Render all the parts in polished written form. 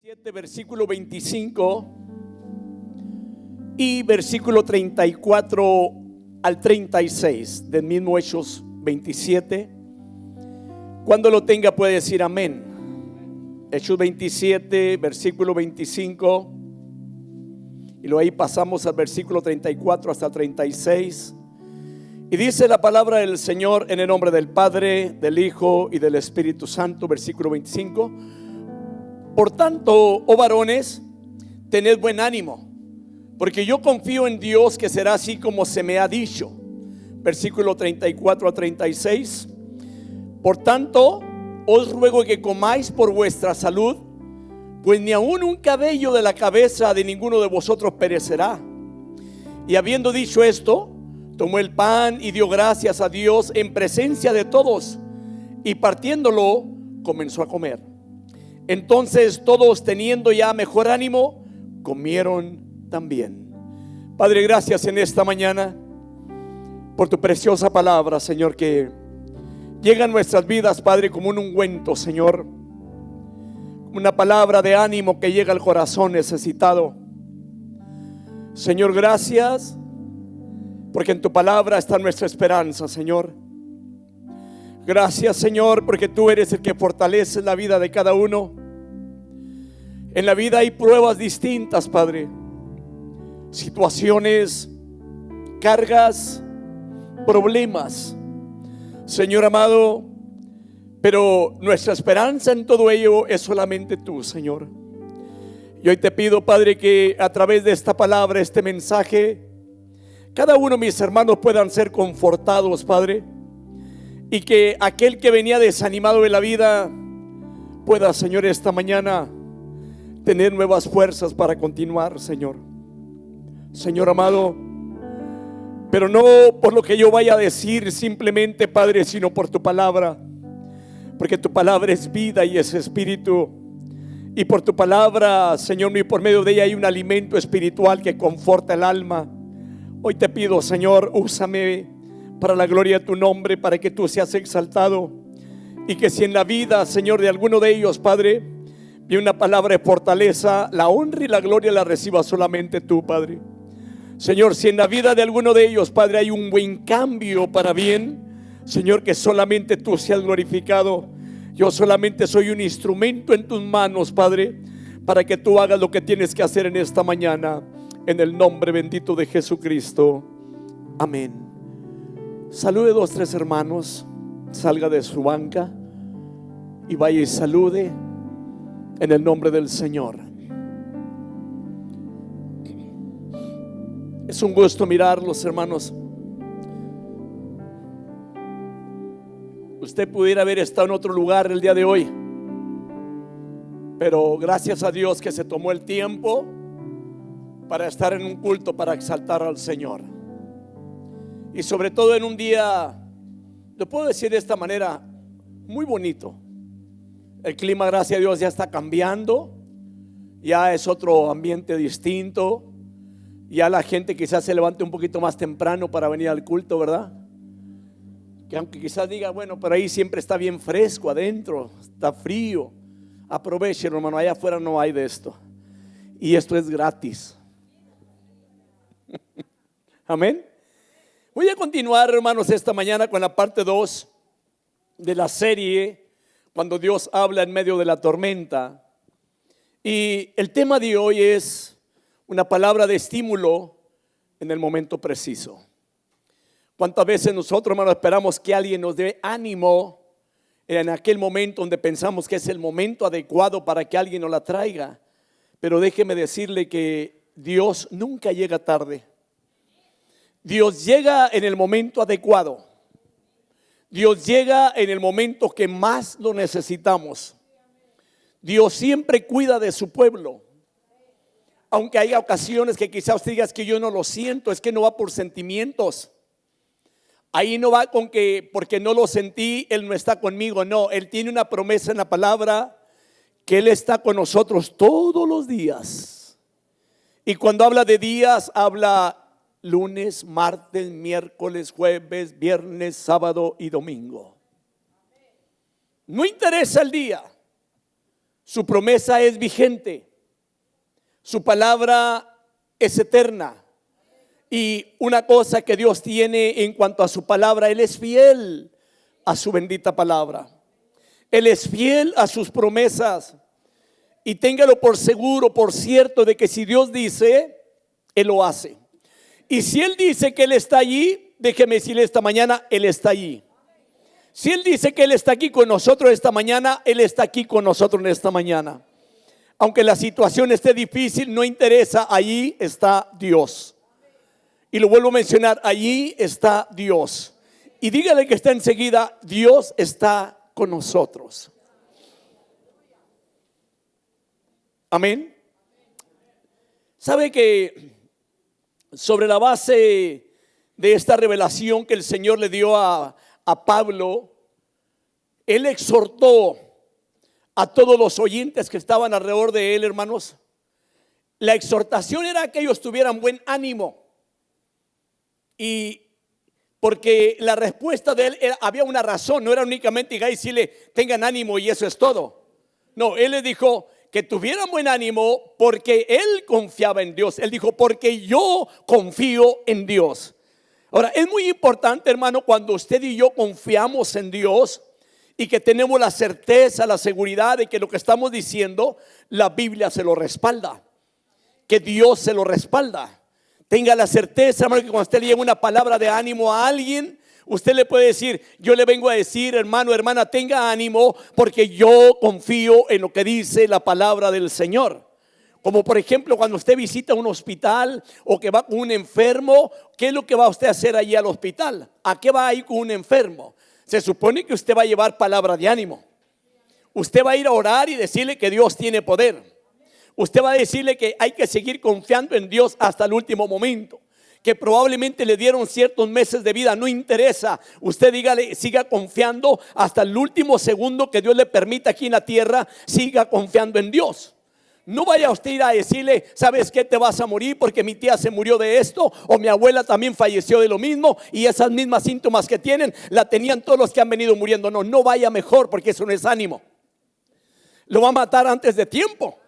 7, versículo 25 y versículo 34 al 36 del mismo Hechos 27. Cuando lo tenga puede decir amén. Hechos 27, versículo 25, y luego ahí pasamos al versículo 34 hasta el 36. Y dice la palabra del Señor en el nombre del Padre, del Hijo y del Espíritu Santo. Versículo 25: Por tanto, oh varones, tened buen ánimo, porque yo confío en Dios que será así como se me ha dicho. Versículo 34 a 36. Por tanto, os ruego que comáis por vuestra salud, pues ni aun un cabello de la cabeza de ninguno de vosotros perecerá. Y habiendo dicho esto, tomó el pan y dio gracias a Dios en presencia de todos, y partiéndolo, comenzó a comer. Entonces todos, teniendo ya mejor ánimo, comieron también. Padre, gracias en esta mañana por tu preciosa palabra, Señor, que llega a nuestras vidas, Padre, como un ungüento, Señor, una palabra de ánimo que llega al corazón necesitado. Señor, gracias porque en tu palabra está nuestra esperanza, Señor. Gracias, Señor, porque tú eres el que fortalece la vida de cada uno. En la vida hay pruebas distintas, Padre, situaciones, cargas, problemas, Señor amado, pero nuestra esperanza en todo ello es solamente tú, Señor. Y hoy te pido, Padre, que a través de esta palabra, este mensaje, cada uno de mis hermanos puedan ser confortados, Padre, y que aquel que venía desanimado de la vida pueda, Señor, esta mañana tener nuevas fuerzas para continuar, Señor. Señor amado, pero no por lo que yo vaya a decir simplemente, Padre, sino por tu palabra, porque tu palabra es vida y es espíritu, y por tu palabra, Señor, y por medio de ella hay un alimento espiritual que conforta el alma. Hoy te pido, Señor, úsame para la gloria de tu nombre, para que tú seas exaltado, y que si en la vida, Señor, de alguno de ellos, Padre, vi una palabra de fortaleza, la honra y la gloria la reciba solamente tú, Padre. Señor, si en la vida de alguno de ellos, Padre, hay un buen cambio para bien, Señor, que solamente tú seas glorificado. Yo solamente soy un instrumento en tus manos, Padre, para que tú hagas lo que tienes que hacer en esta mañana, en el nombre bendito de Jesucristo. Amén. Salude 2, 3 hermanos, salga de su banca y vaya y salude en el nombre del Señor. Es un gusto mirarlos, hermanos. Usted pudiera haber estado en otro lugar el día de hoy, pero gracias a Dios que se tomó el tiempo para estar en un culto, para exaltar al Señor. Y sobre todo en un día, lo puedo decir de esta manera, muy bonito. El clima, gracias a Dios, ya está cambiando. Ya es otro ambiente distinto. Ya la gente quizás se levante un poquito más temprano para venir al culto, ¿verdad? Que aunque quizás diga, bueno, pero ahí siempre está bien fresco adentro, está frío. Aprovechen, hermano, allá afuera no hay de esto. Y esto es gratis. Amén. Voy a continuar, hermanos, esta mañana con la parte 2 de la serie, cuando Dios habla en medio de la tormenta. Y el tema de hoy es una palabra de estímulo en el momento preciso. ¿Cuántas veces nosotros, hermanos, esperamos que alguien nos dé ánimo en aquel momento donde pensamos que es el momento adecuado para que alguien nos la traiga? Pero déjeme decirle que Dios nunca llega tarde. Dios llega en el momento adecuado. Dios llega en el momento que más lo necesitamos. Dios siempre cuida de su pueblo. Aunque haya ocasiones que quizás usted diga, es que yo no lo siento, es que no va por sentimientos. Ahí no va con que porque no lo sentí, Él no está conmigo. No, Él tiene una promesa en la palabra, que Él está con nosotros todos los días. Y cuando habla de días, habla lunes, martes, miércoles, jueves, viernes, sábado y domingo. No interesa el día. Su promesa es vigente. Su palabra es eterna. Y una cosa que Dios tiene en cuanto a su palabra, Él es fiel a su bendita palabra. Él es fiel a sus promesas. Y téngalo por seguro, por cierto, de que si Dios dice, Él lo hace. Y si Él dice que Él está allí, déjeme decirle esta mañana, Él está allí. Si Él dice que Él está aquí con nosotros esta mañana, Él está aquí con nosotros en esta mañana. Aunque la situación esté difícil, no interesa, allí está Dios. Y lo vuelvo a mencionar, allí está Dios. Y dígale que está enseguida, Dios está con nosotros. Amén. ¿Sabe que sobre la base de esta revelación que el Señor le dio a Pablo, Él exhortó a todos los oyentes que estaban alrededor de él, hermanos? La exhortación era que ellos tuvieran buen ánimo. Y porque la respuesta de él había una razón, no era únicamente llegar y decirle tengan ánimo y eso es todo. No, él les dijo que tuvieran buen ánimo porque él confiaba en Dios. Él dijo porque yo confío en Dios. Ahora, es muy importante, hermano, cuando usted y yo confiamos en Dios y que tenemos la certeza, la seguridad de que lo que estamos diciendo, la Biblia se lo respalda, que Dios se lo respalda. Tenga la certeza, hermano, que cuando usted le lleva una palabra de ánimo a alguien, usted le puede decir, yo le vengo a decir, hermano, hermana, tenga ánimo porque yo confío en lo que dice la palabra del Señor. Como por ejemplo cuando usted visita un hospital o que va con un enfermo, ¿qué es lo que va usted a hacer allí al hospital? ¿A qué va a ir con un enfermo? Se supone que usted va a llevar palabra de ánimo. Usted va a ir a orar y decirle que Dios tiene poder. Usted va a decirle que hay que seguir confiando en Dios hasta el último momento, que probablemente le dieron ciertos meses de vida, no interesa. Usted dígale, siga confiando hasta el último segundo que Dios le permita aquí en la tierra, siga confiando en Dios. No vaya usted a ir a decirle, ¿sabes qué? Te vas a morir porque mi tía se murió de esto, o mi abuela también falleció de lo mismo, y esas mismas síntomas que tienen, la tenían todos los que han venido muriendo. No, no vaya mejor, porque eso no es ánimo. Lo va a matar antes de tiempo.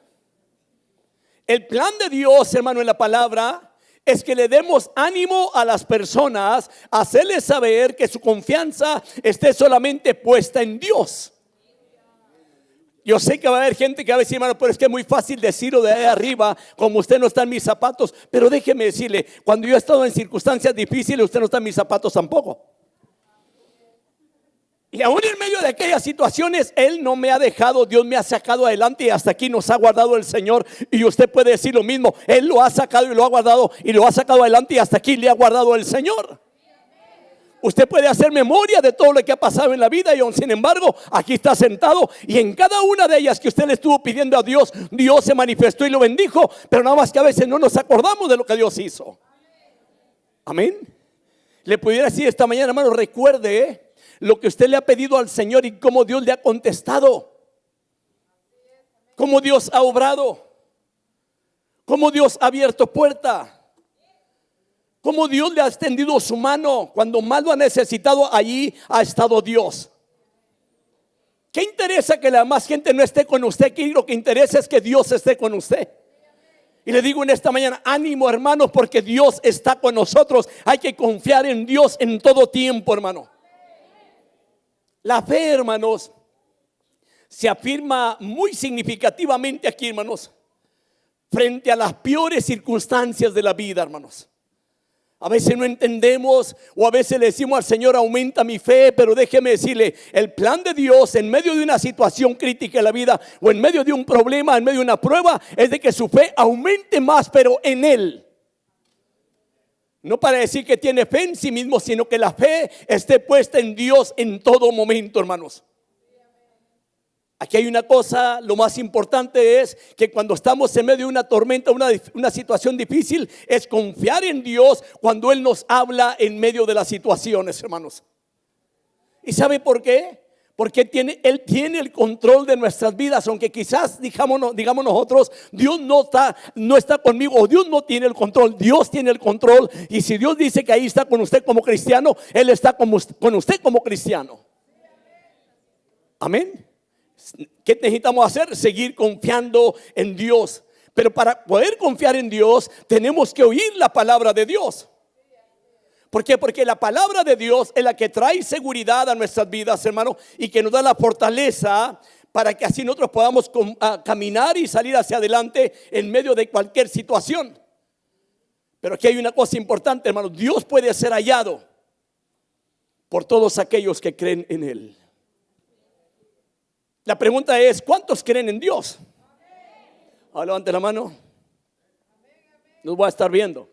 El plan de Dios, hermano, en la palabra es que le demos ánimo a las personas, hacerles saber que su confianza esté solamente puesta en Dios. Yo sé que va a haber gente que va a decir, hermano, pero es que es muy fácil decirlo de ahí arriba, como usted no está en mis zapatos. Pero déjeme decirle, cuando yo he estado en circunstancias difíciles, usted no está en mis zapatos tampoco. Y aún en medio de aquellas situaciones, Él no me ha dejado, Dios me ha sacado adelante y hasta aquí nos ha guardado el Señor. Y usted puede decir lo mismo, Él lo ha sacado y lo ha guardado y lo ha sacado adelante y hasta aquí le ha guardado el Señor. Usted puede hacer memoria de todo lo que ha pasado en la vida y aún sin embargo aquí está sentado y en cada una de ellas que usted le estuvo pidiendo a Dios, Dios se manifestó y lo bendijo, pero nada más que a veces no nos acordamos de lo que Dios hizo. Amén. Le pudiera decir esta mañana, hermano, recuerde lo que usted le ha pedido al Señor y cómo Dios le ha contestado, cómo Dios ha obrado, cómo Dios ha abierto puerta, cómo Dios le ha extendido su mano cuando más lo ha necesitado. Allí ha estado Dios. ¿Qué interesa que la más gente no esté con usted? Aquí lo que interesa es que Dios esté con usted. Y le digo en esta mañana, ánimo, hermanos, porque Dios está con nosotros. Hay que confiar en Dios en todo tiempo, hermano. La fe, hermanos, se afirma muy significativamente aquí, hermanos, frente a las peores circunstancias de la vida, hermanos. A veces no entendemos o a veces le decimos al Señor, aumenta mi fe, pero déjeme decirle, el plan de Dios en medio de una situación crítica en la vida o en medio de un problema, en medio de una prueba, es de que su fe aumente más, pero en Él. No para decir que tiene fe en sí mismo, sino que la fe esté puesta en Dios en todo momento, hermanos. Aquí hay una cosa, lo más importante es que cuando estamos en medio de una tormenta, una situación difícil, es confiar en Dios cuando Él nos habla en medio de las situaciones, hermanos. ¿Y sabe por qué? Porque Él tiene el control de nuestras vidas, aunque quizás digamos nosotros, Dios no está conmigo, o Dios no tiene el control. Dios tiene el control, y si Dios dice que ahí está con usted como cristiano, Él está con usted como cristiano. Amén. ¿Qué necesitamos hacer? Seguir confiando en Dios. Pero para poder confiar en Dios, tenemos que oír la palabra de Dios. ¿Por qué? Porque la palabra de Dios es la que trae seguridad a nuestras vidas, hermano, y que nos da la fortaleza para que así nosotros podamos caminar y salir hacia adelante en medio de cualquier situación. Pero aquí hay una cosa importante, hermano. Dios puede ser hallado por todos aquellos que creen en Él. La pregunta es, ¿cuántos creen en Dios? Ahora levante la mano. Nos voy a estar viendo.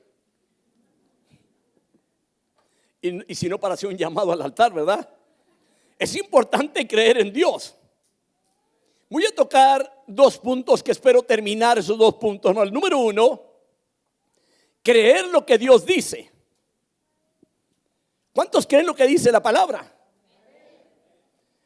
Y si no, para hacer un llamado al altar, ¿verdad? Es importante creer en Dios. Voy a tocar 2 puntos que espero terminar esos 2 puntos. El número 1, creer lo que Dios dice. ¿Cuántos creen lo que dice la palabra?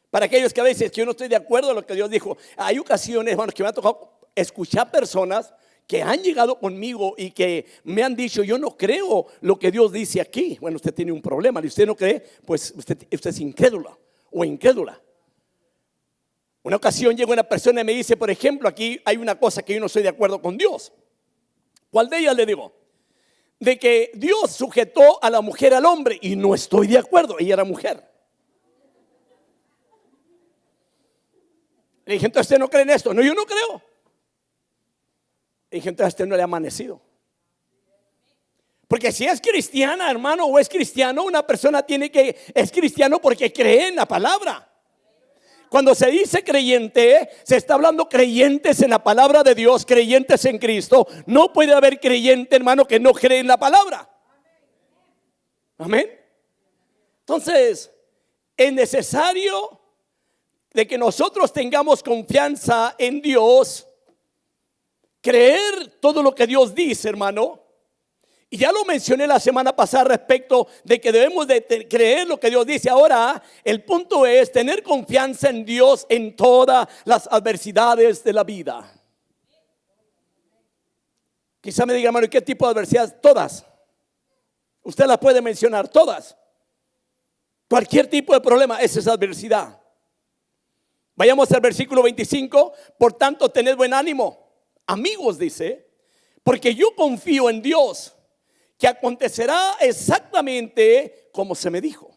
Para aquellos que a veces que yo no estoy de acuerdo con lo que Dios dijo. Hay ocasiones, hermanos, que me ha tocado escuchar personas que han llegado conmigo y que me han dicho, yo no creo lo que Dios dice aquí. Bueno, usted tiene un problema. Si usted no cree, pues usted es incrédula o incrédula. Una ocasión llega una persona y me dice, por ejemplo, aquí hay una cosa que yo no estoy de acuerdo con Dios. ¿Cuál de ellas? Le digo, de que Dios sujetó a la mujer al hombre, y no estoy de acuerdo. Ella era mujer. Le dije, entonces usted no cree en esto. No, yo no creo. Le dije, entonces usted no le ha amanecido. Porque si es cristiana, hermano, o es cristiano, una persona es cristiano porque cree en la palabra. Cuando se dice creyente, se está hablando creyentes en la palabra de Dios, creyentes en Cristo. No puede haber creyente, hermano, que no cree en la palabra. Amén. Entonces, es necesario de que nosotros tengamos confianza en Dios, creer todo lo que Dios dice, hermano. Y ya lo mencioné la semana pasada respecto de que debemos de creer lo que Dios dice. Ahora el punto es tener confianza en Dios en todas las adversidades de la vida. Quizá me diga, hermano, ¿y qué tipo de adversidades? Todas. Usted las puede mencionar, todas. Cualquier tipo de problema, esa es adversidad. Vayamos al versículo 25. Por tanto, tened buen ánimo, amigos, dice, porque yo confío en Dios, que acontecerá exactamente como se me dijo.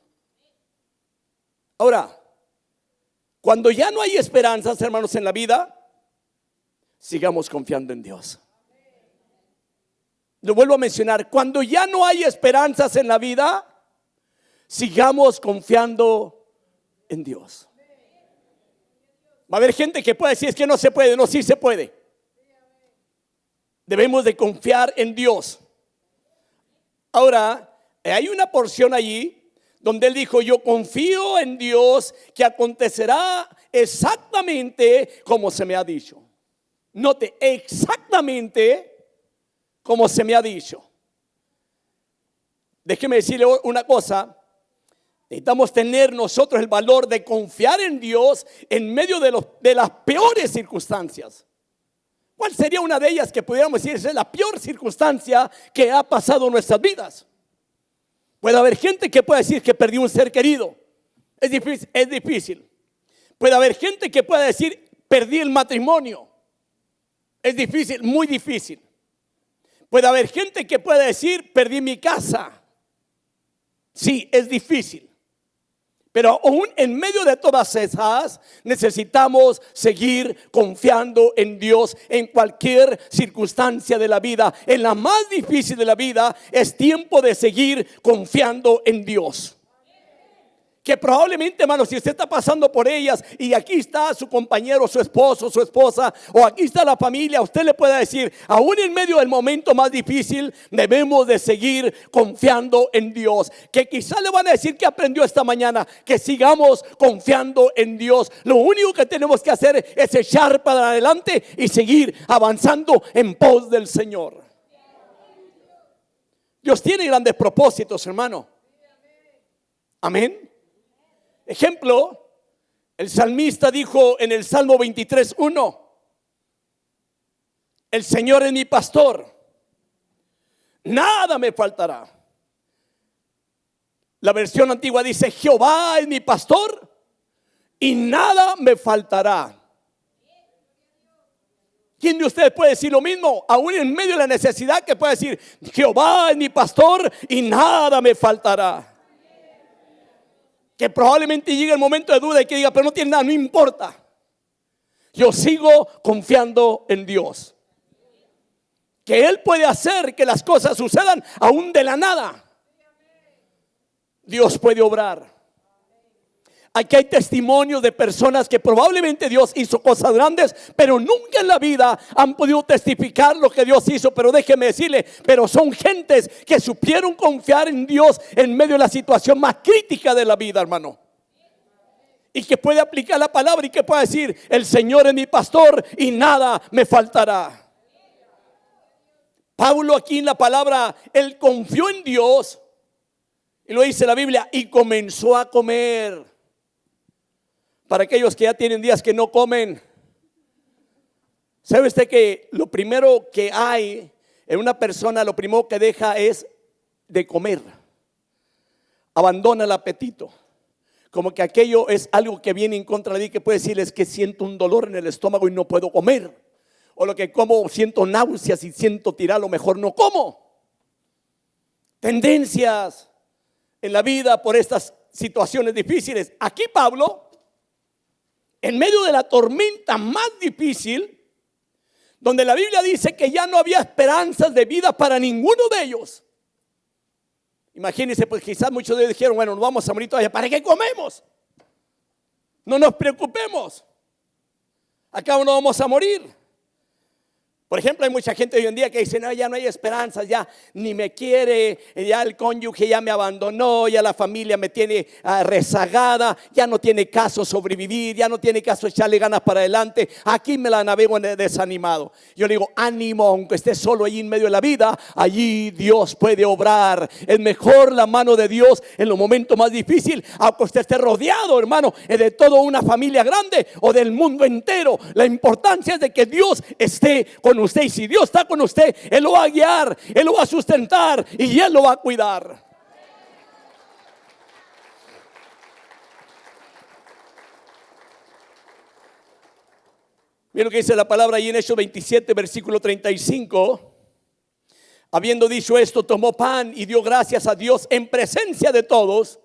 Ahora, cuando ya no hay esperanzas, hermanos, en la vida, sigamos confiando en Dios. Lo vuelvo a mencionar, cuando ya no hay esperanzas en la vida, sigamos confiando en Dios. Va a haber gente que puede decir, es que no se puede. No, sí se puede. Debemos de confiar en Dios. Ahora, hay una porción allí donde él dijo, yo confío en Dios, que acontecerá exactamente como se me ha dicho. Note, exactamente como se me ha dicho. Déjeme decirle una cosa. Necesitamos tener nosotros el valor de confiar en Dios en medio de las peores circunstancias. ¿Cuál sería una de ellas que pudiéramos decir es la peor circunstancia que ha pasado en nuestras vidas? Puede haber gente que pueda decir que perdió un ser querido. Es difícil. Puede haber gente que pueda decir perdí el matrimonio. Es difícil, muy difícil. Puede haber gente que pueda decir perdí mi casa. Sí, es difícil. Pero aún en medio de todas esas, necesitamos seguir confiando en Dios en cualquier circunstancia de la vida. En la más difícil de la vida, es tiempo de seguir confiando en Dios. Que probablemente, hermano, si usted está pasando por ellas y aquí está su compañero, su esposo, su esposa, o aquí está la familia, usted le puede decir, aún en medio del momento más difícil, debemos de seguir confiando en Dios. Que quizá le van a decir que aprendió esta mañana, que sigamos confiando en Dios. Lo único que tenemos que hacer es echar para adelante y seguir avanzando en pos del Señor. Dios tiene grandes propósitos, hermano. Amén. Ejemplo, el salmista dijo en el Salmo 23:1, el Señor es mi pastor, nada me faltará. La versión antigua dice, Jehová es mi pastor y nada me faltará. ¿Quién de ustedes puede decir lo mismo? Aún en medio de la necesidad, que puede decir: Jehová es mi pastor y nada me faltará. Que probablemente llegue el momento de duda y que diga: pero no tiene nada, no importa. Yo sigo confiando en Dios, que Él puede hacer que las cosas sucedan aún de la nada. Dios puede obrar. Aquí hay testimonios de personas que probablemente Dios hizo cosas grandes, pero nunca en la vida han podido testificar lo que Dios hizo. Pero déjeme decirle, pero son gentes que supieron confiar en Dios en medio de la situación más crítica de la vida, hermano. Y que puede aplicar la palabra y que puede decir: el Señor es mi pastor y nada me faltará. Pablo aquí en la palabra, él confió en Dios, y lo dice la Biblia, y comenzó a comer. Para aquellos que ya tienen días que no comen, ¿sabe usted que lo primero que hay en una persona, lo primero que deja es de comer? Abandona el apetito. Como que aquello es algo que viene en contra de ti, que puede decirles que siento un dolor en el estómago y no puedo comer. O lo que como, siento náuseas y siento tirar, lo mejor no como. Tendencias en la vida por estas situaciones difíciles. Aquí Pablo, en medio de la tormenta más difícil, donde la Biblia dice que ya no había esperanzas de vida para ninguno de ellos. Imagínense, pues quizás muchos de ellos dijeron: bueno, nos vamos a morir todavía, ¿para qué comemos? No nos preocupemos, acá no vamos a morir. Por ejemplo, hay mucha gente hoy en día que dice: no, ya no hay esperanzas, ya ni me quiere, ya el cónyuge ya me abandonó, ya la familia me tiene rezagada, ya no tiene caso sobrevivir, ya no tiene caso echarle ganas para adelante, aquí me la navego desanimado. Yo le digo: ánimo, aunque esté solo allí en medio de la vida, allí Dios puede obrar. Es mejor la mano de Dios en los momentos más difíciles, aunque usted esté rodeado, hermano, de toda una familia grande o del mundo entero. La importancia es de que Dios esté con usted, y si Dios está con usted, Él lo va a guiar, Él lo va a sustentar y Él lo va a cuidar. Mira lo que dice la palabra ahí en Hechos 27, versículo 35. Habiendo dicho esto, tomó pan y dio gracias a Dios en presencia de todos.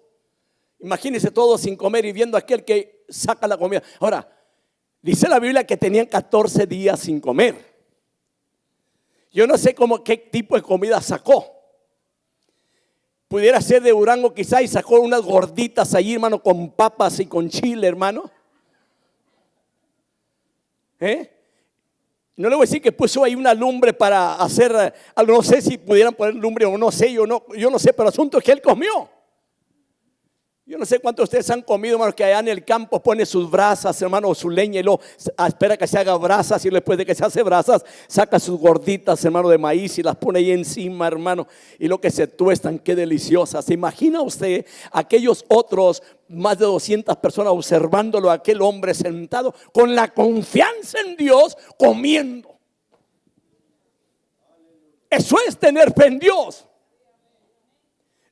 Imagínense todos sin comer y viendo a aquel que saca la comida. Ahora, dice la Biblia que tenían 14 días sin comer. Yo no sé qué tipo de comida sacó. Pudiera ser de Durango quizá, y sacó unas gorditas allí, hermano, con papas y con chile, hermano. No le voy a decir que puso ahí una lumbre para hacer algo. No sé si pudieran poner lumbre o no sé, yo no sé, pero el asunto es que él comió. Yo no sé cuántos de ustedes han comido, hermano, que allá en el campo pone sus brasas, hermano, o su leña, y luego espera que se haga brasas, y después de que se hace brasas, saca sus gorditas, hermano, de maíz y las pone ahí encima, hermano, y lo que se tuestan, qué deliciosas. ¿Se imagina usted aquellos otros más de 200 personas observándolo, aquel hombre sentado con la confianza en Dios comiendo? Eso es tener fe en Dios.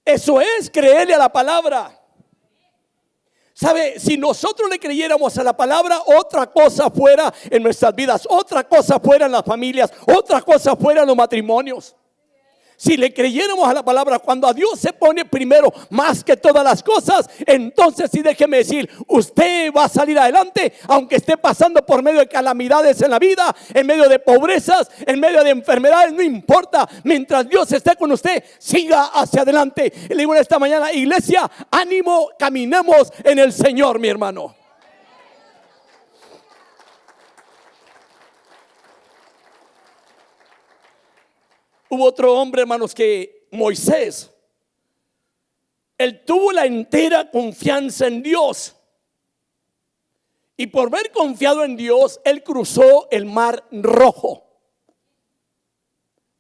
Eso es creerle a la palabra. ¿Sabe? Si nosotros le creyéramos a la palabra, otra cosa fuera en nuestras vidas, otra cosa fuera en las familias, otra cosa fuera en los matrimonios. Si le creyéramos a la palabra, cuando a Dios se pone primero más que todas las cosas, entonces sí, déjeme decir, usted va a salir adelante, aunque esté pasando por medio de calamidades en la vida, en medio de pobrezas, en medio de enfermedades, no importa. Mientras Dios esté con usted, siga hacia adelante. Y le digo esta mañana: iglesia, ánimo, caminemos en el Señor, mi hermano. Hubo otro hombre, hermanos, que Moisés. Él tuvo la entera confianza en Dios. Y por haber confiado en Dios, él cruzó el mar Rojo.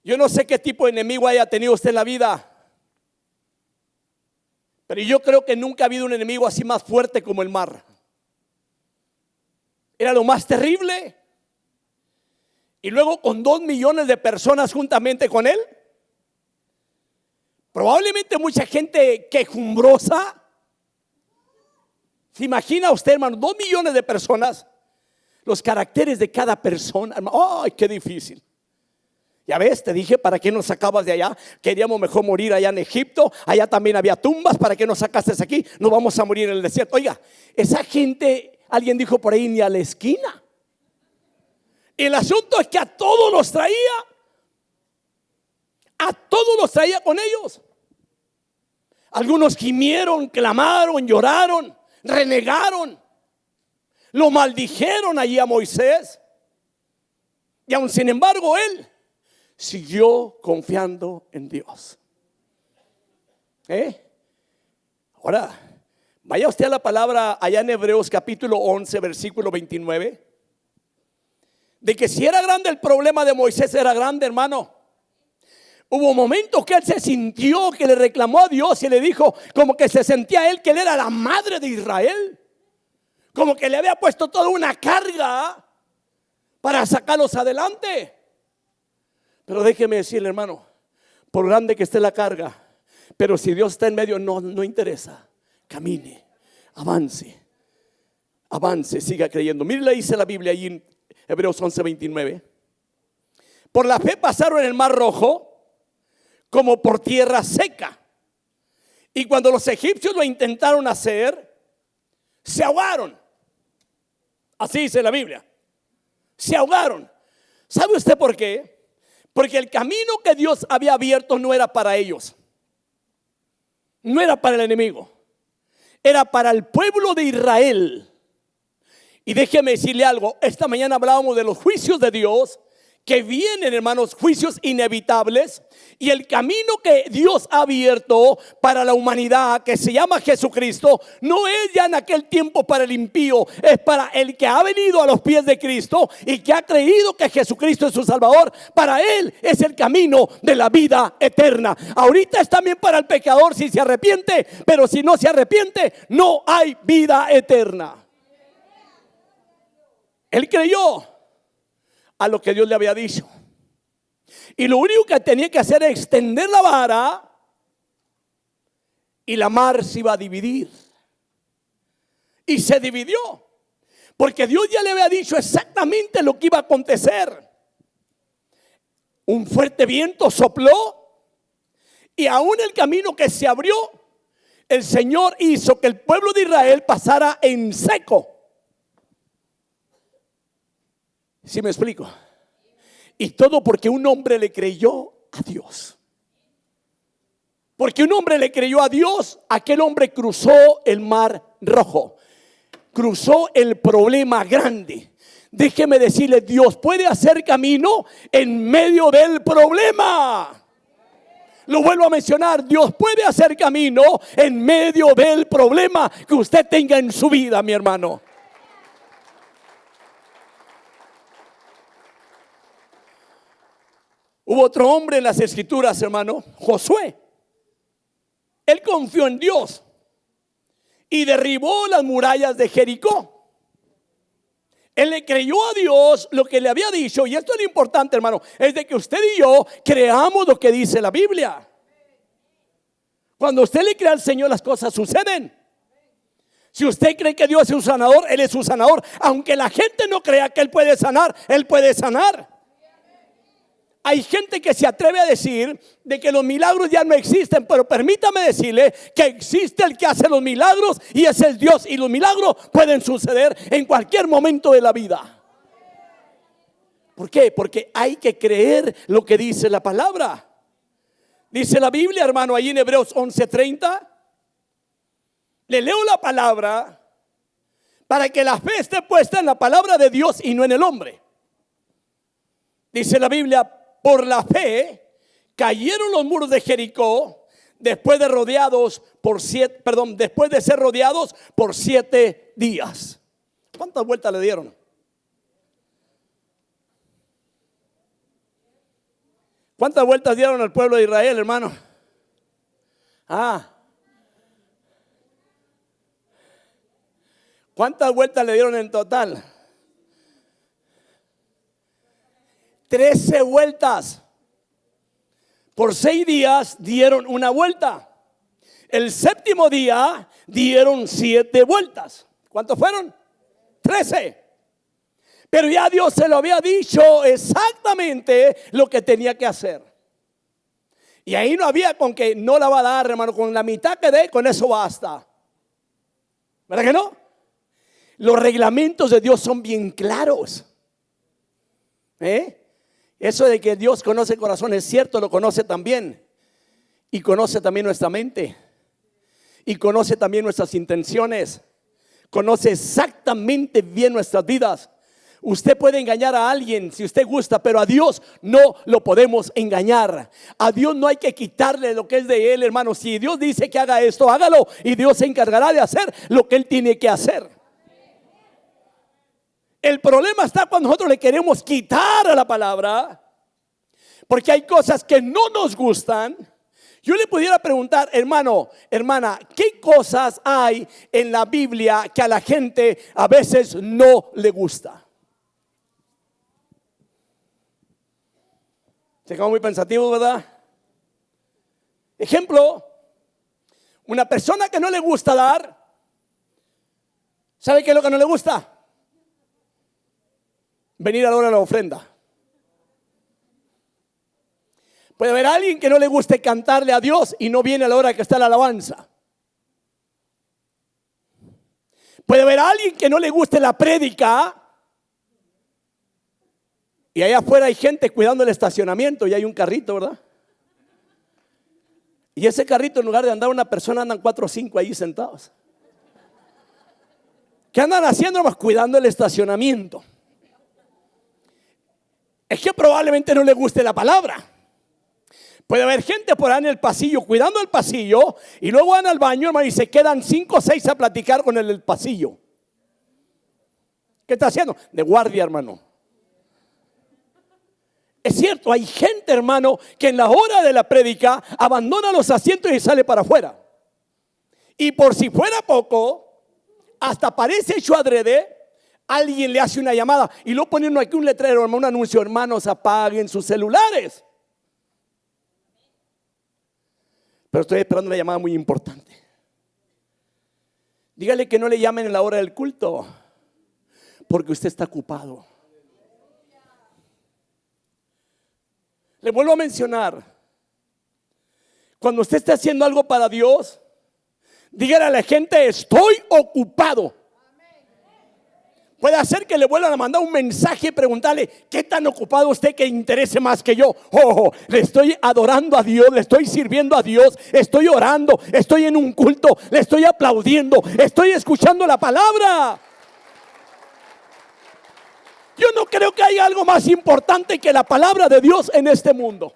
Yo no sé qué tipo de enemigo haya tenido usted en la vida, pero yo creo que nunca ha habido un enemigo así más fuerte como el mar. Era lo más terrible. Y luego con 2 millones de personas juntamente con él. Probablemente mucha gente quejumbrosa. ¿Se imagina usted, hermano? 2 millones de personas. Los caracteres de cada persona, hermano. ¡Ay, qué difícil! Ya ves, te dije, ¿para qué nos sacabas de allá? Queríamos mejor morir allá en Egipto. Allá también había tumbas. ¿Para qué nos sacaste aquí? Nos vamos a morir en el desierto. Oiga, esa gente, alguien dijo por ahí, ni a la esquina. Y el asunto es que a todos los traía. A todos los traía con ellos. Algunos gimieron, clamaron, lloraron, renegaron. Lo maldijeron allí a Moisés. Y aun sin embargo él siguió confiando en Dios. Ahora, vaya usted a la palabra allá en Hebreos capítulo 11, versículo 29. De que si era grande el problema de Moisés, era grande, hermano. Hubo momentos que él se sintió, que le reclamó a Dios y le dijo, como que se sentía él, que él era la madre de Israel. Como que le había puesto toda una carga para sacarlos adelante. Pero déjeme decirle, hermano, por grande que esté la carga, pero si Dios está en medio, no interesa. Camine, avance, siga creyendo. Mire, le dice la Biblia allí en Hebreos 11, 29. Por la fe pasaron el mar Rojo como por tierra seca. Y cuando los egipcios lo intentaron hacer, se ahogaron. Así dice la Biblia. Se ahogaron. ¿Sabe usted por qué? Porque el camino que Dios había abierto no era para ellos. No era para el enemigo. Era para el pueblo de Israel. Y déjeme decirle algo. Esta mañana hablábamos de los juicios de Dios, que vienen, hermanos, juicios inevitables. Y el camino que Dios ha abierto para la humanidad, que se llama Jesucristo, no es ya en aquel tiempo para el impío, es para el que ha venido a los pies de Cristo y que ha creído que Jesucristo es su Salvador. Para él es el camino de la vida eterna. Ahorita es también para el pecador si se arrepiente, pero si no se arrepiente, no hay vida eterna. Él creyó a lo que Dios le había dicho. Y lo único que tenía que hacer es extender la vara y la mar se iba a dividir. Y se dividió. Porque Dios ya le había dicho exactamente lo que iba a acontecer. Un fuerte viento sopló y aún el camino que se abrió, el Señor hizo que el pueblo de Israel pasara en seco. ¿Sí me explico? Y todo porque un hombre le creyó a Dios. Porque un hombre le creyó a Dios, aquel hombre cruzó el mar Rojo. Cruzó el problema grande. Déjeme decirle, Dios puede hacer camino en medio del problema. Lo vuelvo a mencionar, Dios puede hacer camino en medio del problema que usted tenga en su vida, mi hermano. Hubo otro hombre en las escrituras, hermano, Josué. Él confió en Dios y derribó las murallas de Jericó. Él le creyó a Dios lo que le había dicho. Y esto es lo importante, hermano, es de que usted y yo creamos lo que dice la Biblia. Cuando usted le cree al Señor, las cosas suceden. Si usted cree que Dios es un sanador, Él es un sanador. Aunque la gente no crea que Él puede sanar, Él puede sanar. Hay gente que se atreve a decir de que los milagros ya no existen, pero permítame decirle que existe el que hace los milagros y ese es Dios, y los milagros pueden suceder en cualquier momento de la vida. ¿Por qué? Porque hay que creer lo que dice la palabra. Dice la Biblia, hermano, ahí en Hebreos 11:30. Le leo la palabra para que la fe esté puesta en la palabra de Dios y no en el hombre. Dice la Biblia: por la fe cayeron los muros de Jericó después de ser rodeados por 7 días. ¿Cuántas vueltas le dieron? ¿Cuántas vueltas dieron al pueblo de Israel, hermano? ¿Cuántas vueltas le dieron en total? 13 vueltas. Por 6 días dieron una vuelta. El séptimo día dieron 7 vueltas. ¿Cuántos fueron? 13. Pero ya Dios se lo había dicho exactamente lo que tenía que hacer. Y ahí no había con que no la va a dar, hermano. Con la mitad que dé, con eso basta. ¿Verdad que no? Los reglamentos de Dios son bien claros. Eso de que Dios conoce el corazón es cierto, lo conoce también. Y conoce también nuestra mente. Y conoce también nuestras intenciones. Conoce exactamente bien nuestras vidas. Usted puede engañar a alguien si usted gusta, pero a Dios no lo podemos engañar. A Dios no hay que quitarle lo que es de Él, hermano. Si Dios dice que haga esto, hágalo, y Dios se encargará de hacer lo que Él tiene que hacer. El problema está cuando nosotros le queremos quitar a la palabra, porque hay cosas que no nos gustan. Yo le pudiera preguntar, hermano, hermana, ¿qué cosas hay en la Biblia que a la gente a veces no le gusta? Se quedó muy pensativo, ¿verdad? Ejemplo, una persona que no le gusta dar, ¿sabe qué es lo que no le gusta? Venir a la hora de la ofrenda. Puede haber alguien que no le guste cantarle a Dios y no viene a la hora que está la alabanza. Puede haber alguien que no le guste la prédica y allá afuera hay gente cuidando el estacionamiento y hay un carrito, ¿verdad? Y ese carrito, en lugar de andar una persona, andan 4 o 5 ahí sentados. ¿Qué andan haciendo? Más cuidando el estacionamiento. Es que probablemente no le guste la palabra. Puede haber gente por ahí en el pasillo, cuidando el pasillo, y luego van al baño, hermano, y se quedan 5 o 6 a platicar con el pasillo. ¿Qué está haciendo? De guardia, hermano. Es cierto, hay gente, hermano, que en la hora de la prédica abandona los asientos y sale para afuera. Y por si fuera poco, hasta parece hecho adrede, alguien le hace una llamada y luego ponen aquí un letrero, hermano, un anuncio: hermanos, apaguen sus celulares. Pero estoy esperando una llamada muy importante. Dígale que no le llamen en la hora del culto, porque usted está ocupado. Le vuelvo a mencionar, cuando usted esté haciendo algo para Dios, dígale a la gente: estoy ocupado. Puede hacer que le vuelvan a mandar un mensaje y preguntarle: ¿qué tan ocupado usted que interese más que yo? Le estoy adorando a Dios, le estoy sirviendo a Dios, estoy orando, estoy en un culto, le estoy aplaudiendo, estoy escuchando la palabra. Yo no creo que haya algo más importante que la palabra de Dios en este mundo.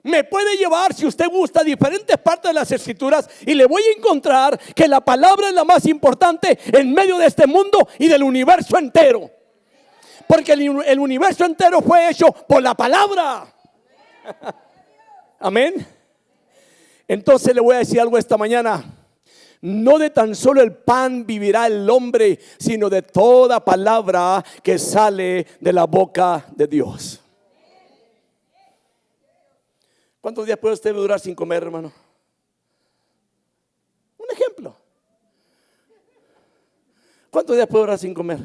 Me puede llevar, si usted gusta, a diferentes partes de las escrituras y le voy a encontrar que la palabra es la más importante en medio de este mundo y del universo entero. Porque el universo entero fue hecho por la palabra. Amén. Entonces le voy a decir algo esta mañana. No de tan solo el pan vivirá el hombre, sino de toda palabra que sale de la boca de Dios. ¿Cuántos días puede usted durar sin comer, hermano? Un ejemplo. ¿Cuántos días puede durar sin comer?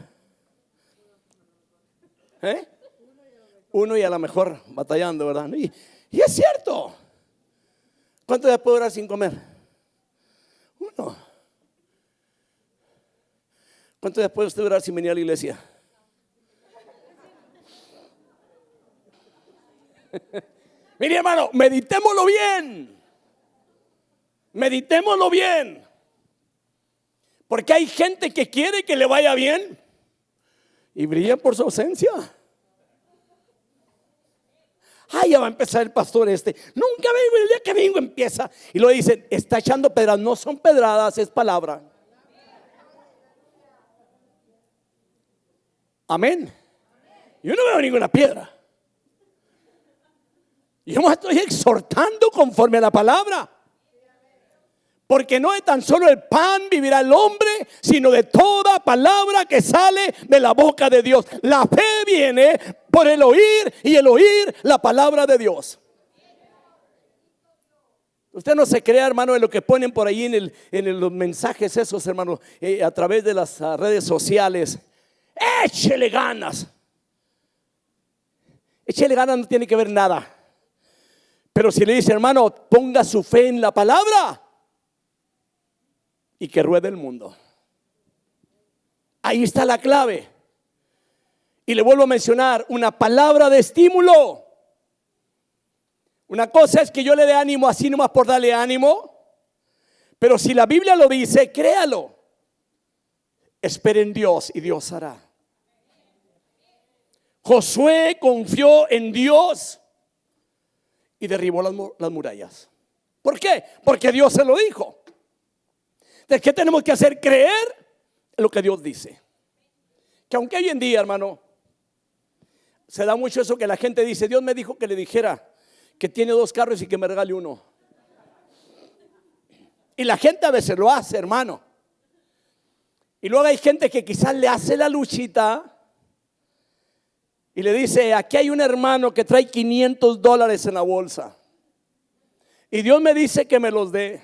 Uno y a lo mejor batallando, ¿verdad? Y es cierto. ¿Cuántos días puede durar sin comer? Uno. ¿Cuántos días puede usted durar sin venir a la iglesia? Mire, hermano, meditémoslo bien. Meditémoslo bien. Porque hay gente que quiere que le vaya bien y brilla por su ausencia. Ya va a empezar el pastor este. Nunca vengo, el día que vengo empieza. Y lo dicen: está echando pedradas. No son pedradas, es palabra. Amén. Yo no veo ninguna piedra. Yo me estoy exhortando conforme a la palabra. Porque no de tan solo el pan vivirá el hombre, sino de toda palabra que sale de la boca de Dios. La fe viene por el oír y el oír la palabra de Dios. Usted no se crea, hermano, de lo que ponen por ahí los mensajes esos, hermano, a través de las redes sociales. Échele ganas. Échele ganas no tiene que ver nada. Pero si le dice, hermano, ponga su fe en la palabra y que ruede el mundo. Ahí está la clave. Y le vuelvo a mencionar, una palabra de estímulo. Una cosa es que yo le dé ánimo así nomás por darle ánimo. Pero si la Biblia lo dice, créalo. Espere en Dios y Dios hará. Josué confió en Dios y derribó las murallas. ¿Por qué? Porque Dios se lo dijo. Entonces, ¿qué tenemos que hacer? Creer en lo que Dios dice. Que aunque hoy en día, hermano, se da mucho eso que la gente dice, Dios me dijo que le dijera que tiene 2 carros y que me regale uno. Y la gente a veces lo hace, hermano. Y luego hay gente que quizás le hace la luchita y le dice, aquí hay un hermano que trae $500 en la bolsa y Dios me dice que me los dé.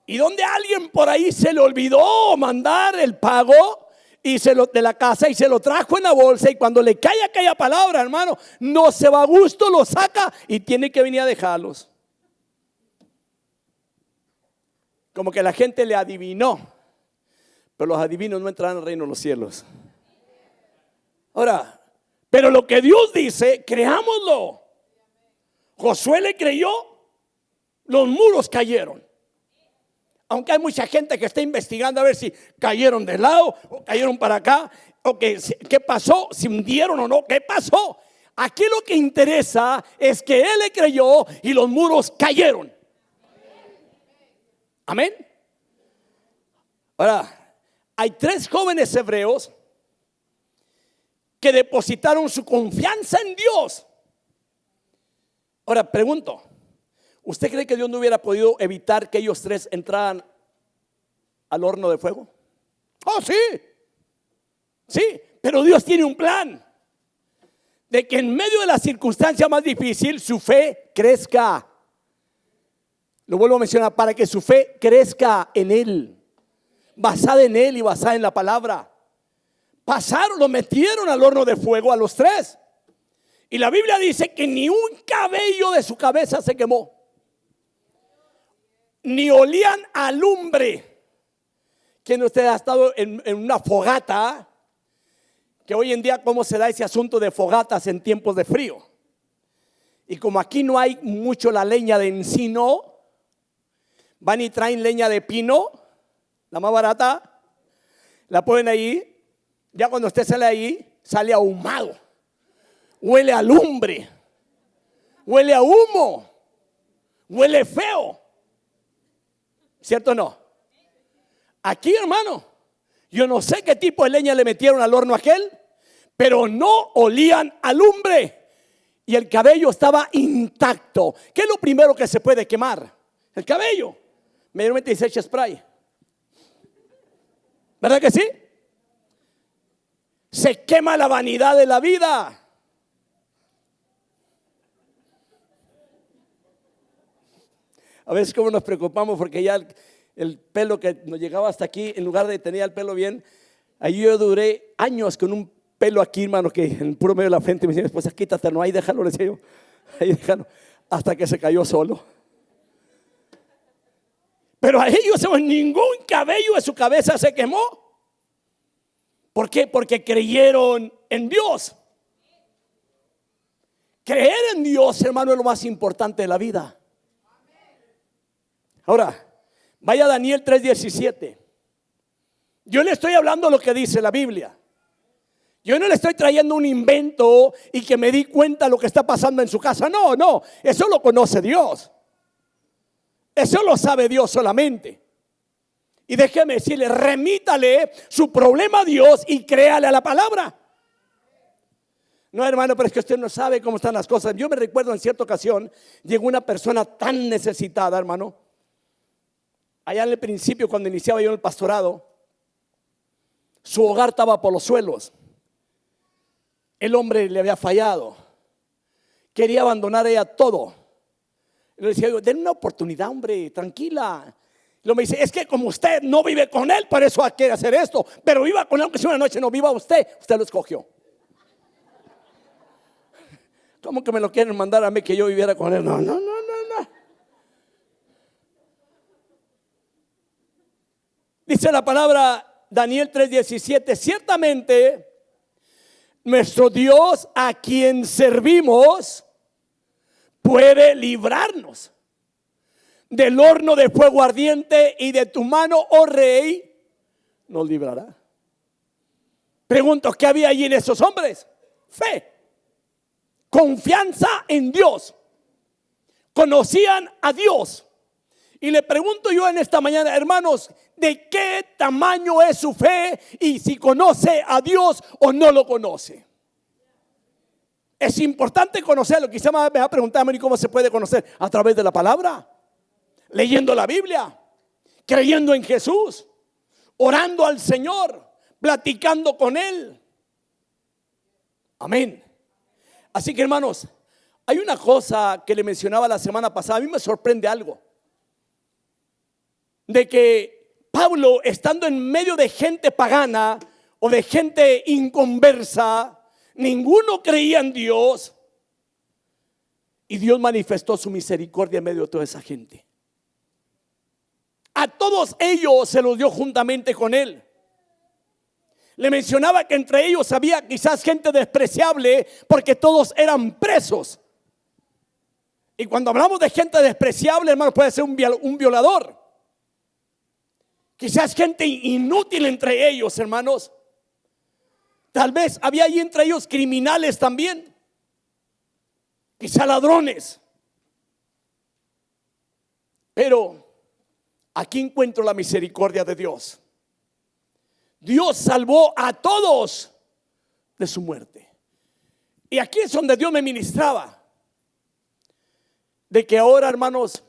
Y donde alguien por ahí se le olvidó mandar el pago y de la casa y se lo trajo en la bolsa, y cuando le cae aquella palabra, hermano, no se va a gusto, lo saca y tiene que venir a dejarlos. Como que la gente le adivinó, pero los adivinos no entrarán al reino de los cielos. Ahora, pero lo que Dios dice, creámoslo. Josué le creyó, los muros cayeron. Aunque hay mucha gente que está investigando a ver si cayeron de lado o cayeron para acá, o qué pasó, si hundieron o no, qué pasó. Aquí lo que interesa es que él le creyó y los muros cayeron. Amén. Ahora, hay 3 jóvenes hebreos que depositaron su confianza en Dios. Ahora pregunto, ¿usted cree que Dios no hubiera podido evitar que ellos 3 entraran al horno de fuego? Oh, sí. Sí, pero Dios tiene un plan de que en medio de la circunstancia más difícil su fe crezca. Lo vuelvo a mencionar, para que su fe crezca en Él, basada en Él y basada en la palabra. Pasaron, lo metieron al horno de fuego a los 3. Y la Biblia dice que ni un cabello de su cabeza se quemó, ni olían a lumbre. ¿Quién de ustedes ha estado en una fogata? Que hoy en día, ¿cómo se da ese asunto de fogatas en tiempos de frío? Y como aquí no hay mucho la leña de encino, van y traen leña de pino, la más barata, la ponen ahí. Ya cuando usted sale ahí, sale ahumado, huele a lumbre, huele a humo, huele feo. ¿Cierto o no? Aquí, hermano, yo no sé qué tipo de leña le metieron al horno aquel, pero no olían a lumbre y el cabello estaba intacto. ¿Qué es lo primero que se puede quemar? El cabello. Mayormente se echa spray, ¿verdad que sí? Se quema la vanidad de la vida. A veces como nos preocupamos porque ya el pelo que nos llegaba hasta aquí, en lugar de tener el pelo bien, ahí yo duré años con un pelo aquí, hermano, que en el puro medio de la frente. Me decía, pues quítate, no, ahí déjalo, le decía yo, ahí déjalo, hasta que se cayó solo. Pero a ellos ningún cabello de su cabeza se quemó. ¿Por qué? Porque creyeron en Dios. Creer en Dios, hermano, es lo más importante de la vida. Ahora, vaya a Daniel 3:17. Yo le estoy hablando lo que dice la Biblia. Yo no le estoy trayendo un invento y que me di cuenta de lo que está pasando en su casa. No, no, eso lo conoce Dios. Eso lo sabe Dios solamente. Y déjeme decirle, remítale su problema a Dios y créale a la palabra. No, hermano, pero es que usted no sabe cómo están las cosas. Yo me recuerdo en cierta ocasión, llegó una persona tan necesitada, hermano. Allá en el principio, cuando iniciaba yo en el pastorado, su hogar estaba por los suelos. El hombre le había fallado. Quería abandonar ella todo. le decía yo, den una oportunidad, hombre, tranquila. Y luego me dice, es que como usted no vive con él, por eso quiere hacer esto. Pero viva con él, aunque sea una noche, no viva usted lo escogió. ¿Cómo que me lo quieren mandar a mí que yo viviera con él? No. Dice la palabra Daniel 3:17, ciertamente nuestro Dios a quien servimos puede librarnos del horno de fuego ardiente, y de tu mano, oh rey, nos librará. Pregunto, ¿qué había allí en esos hombres? Fe, confianza en Dios. Conocían a Dios. Y le pregunto yo en esta mañana, hermanos, ¿de qué tamaño es su fe? Y si conoce a Dios o no lo conoce. Es importante conocerlo. Quizá me va a preguntar, ¿cómo se puede conocer? A través de la palabra, leyendo la Biblia, creyendo en Jesús, orando al Señor, platicando con Él. Amén. Así que, hermanos, hay una cosa que le mencionaba la semana pasada. A mí me sorprende algo, de que Pablo, estando en medio de gente pagana o de gente inconversa, ninguno creía en Dios, y Dios manifestó su misericordia en medio de toda esa gente. A todos ellos se los dio juntamente con él. Le mencionaba que entre ellos había quizás gente despreciable, porque todos eran presos. Y cuando hablamos de gente despreciable, hermano, puede ser un violador. Quizás gente inútil entre ellos, hermanos. Tal vez había allí entre ellos criminales también. Quizá ladrones. Pero aquí encuentro la misericordia de Dios. Dios salvó a todos de su muerte. Y aquí es donde Dios me ministraba, de que ahora, hermanos,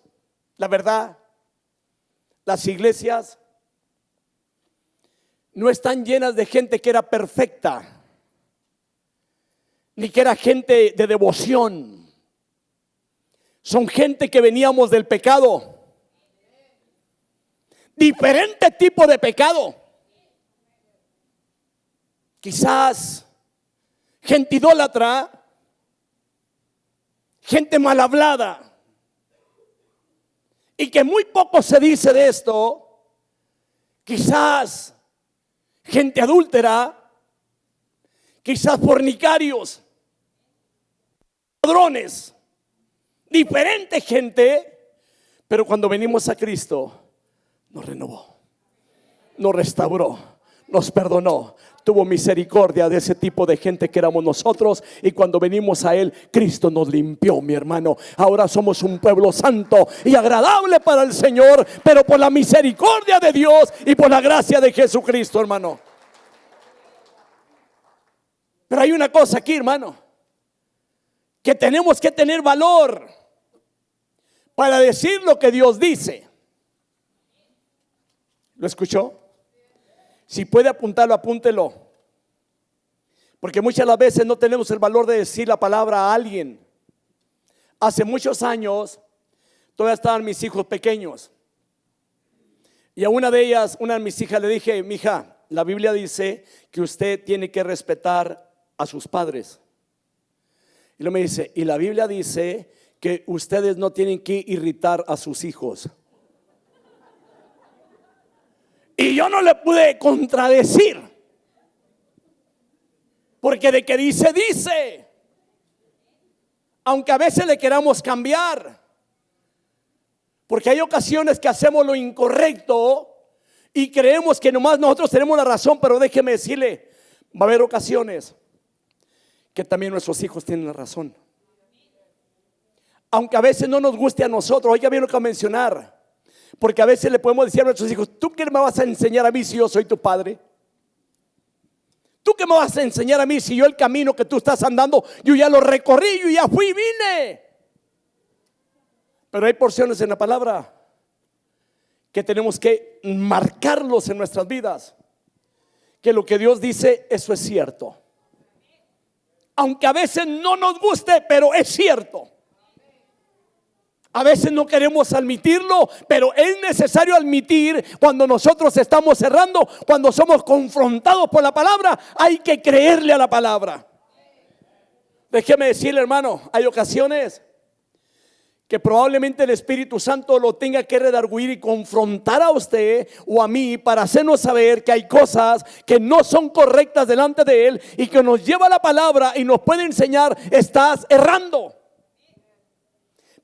la verdad, las iglesias no están llenas de gente que era perfecta, ni que era gente de devoción. Son gente que veníamos del pecado, diferente tipo de pecado. Quizás gente idólatra, gente mal hablada, y que muy poco se dice de esto. Quizás gente adúltera, quizás fornicarios, ladrones, diferente gente. Pero cuando venimos a Cristo, nos renovó, nos restauró, nos perdonó, tuvo misericordia de ese tipo de gente que éramos nosotros. Y cuando venimos a Él, Cristo nos limpió, mi hermano. Ahora somos un pueblo santo y agradable para el Señor, pero por la misericordia de Dios y por la gracia de Jesucristo, hermano. Pero hay una cosa aquí, hermano, que tenemos que tener valor para decir lo que Dios dice. ¿Lo escuchó? Si puede apuntarlo, apúntelo. Porque muchas las veces no tenemos el valor de decir la palabra a alguien. Hace muchos años, todavía estaban mis hijos pequeños, y a una de mis hijas le dije: mija, la Biblia dice que usted tiene que respetar a sus padres. Y luego me dice: y la Biblia dice que ustedes no tienen que irritar a sus hijos. Y yo no le pude contradecir, porque de que dice, dice. Aunque a veces le queramos cambiar, porque hay ocasiones que hacemos lo incorrecto y creemos que nomás nosotros tenemos la razón. Pero déjeme decirle, va a haber ocasiones que también nuestros hijos tienen la razón. Aunque a veces no nos guste a nosotros. Oiga bien lo que voy a mencionar. Porque a veces le podemos decir a nuestros hijos: ¿tú qué me vas a enseñar a mí si yo soy tu padre? ¿Tú qué me vas a enseñar a mí si yo el camino que tú estás andando, yo ya lo recorrí, yo ya fui y vine? Pero hay porciones en la palabra que tenemos que marcarlos en nuestras vidas, que lo que Dios dice, eso es cierto. Aunque a veces no nos guste, pero es cierto. A veces no queremos admitirlo, pero es necesario admitir cuando nosotros estamos errando, cuando somos confrontados por la palabra, hay que creerle a la palabra. Déjeme decirle, hermano, hay ocasiones que probablemente el Espíritu Santo lo tenga que redarguir y confrontar a usted o a mí para hacernos saber que hay cosas que no son correctas delante de Él y que nos lleva a la palabra y nos puede enseñar: estás errando.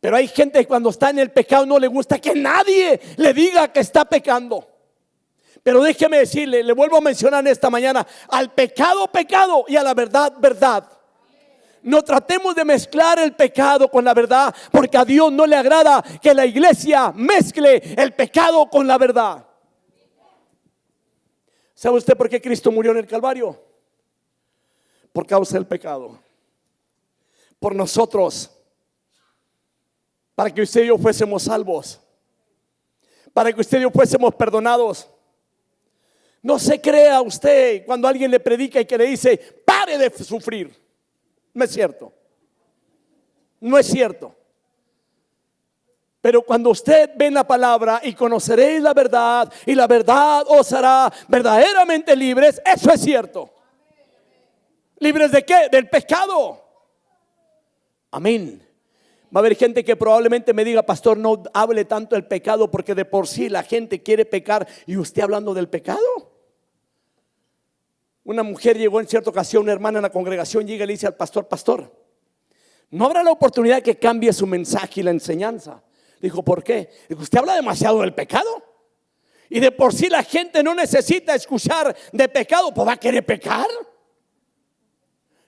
Pero hay gente que cuando está en el pecado no le gusta que nadie le diga que está pecando. Pero déjeme decirle, le vuelvo a mencionar esta mañana: al pecado, pecado, y a la verdad, verdad. No tratemos de mezclar el pecado con la verdad, porque a Dios no le agrada que la iglesia mezcle el pecado con la verdad. ¿Sabe usted por qué Cristo murió en el Calvario? Por causa del pecado. Por nosotros. Para que usted y yo fuésemos salvos. Para que usted y yo fuésemos perdonados. No se crea usted cuando alguien le predica y que le dice: pare de sufrir. No es cierto. No es cierto. Pero cuando usted ve la palabra y conoceréis la verdad y la verdad os hará verdaderamente libres, eso es cierto. ¿Libres de qué? Del pecado. Amén. Va a haber gente que probablemente me diga: pastor, no hable tanto del pecado, porque de por sí la gente quiere pecar y usted hablando del pecado. Una mujer llegó en cierta ocasión, una hermana en la congregación llega y le dice al pastor: pastor, ¿no habrá la oportunidad que cambie su mensaje y la enseñanza? Dijo: ¿por qué? Dijo: usted habla demasiado del pecado. Y de por sí la gente no necesita escuchar de pecado, pues va a querer pecar.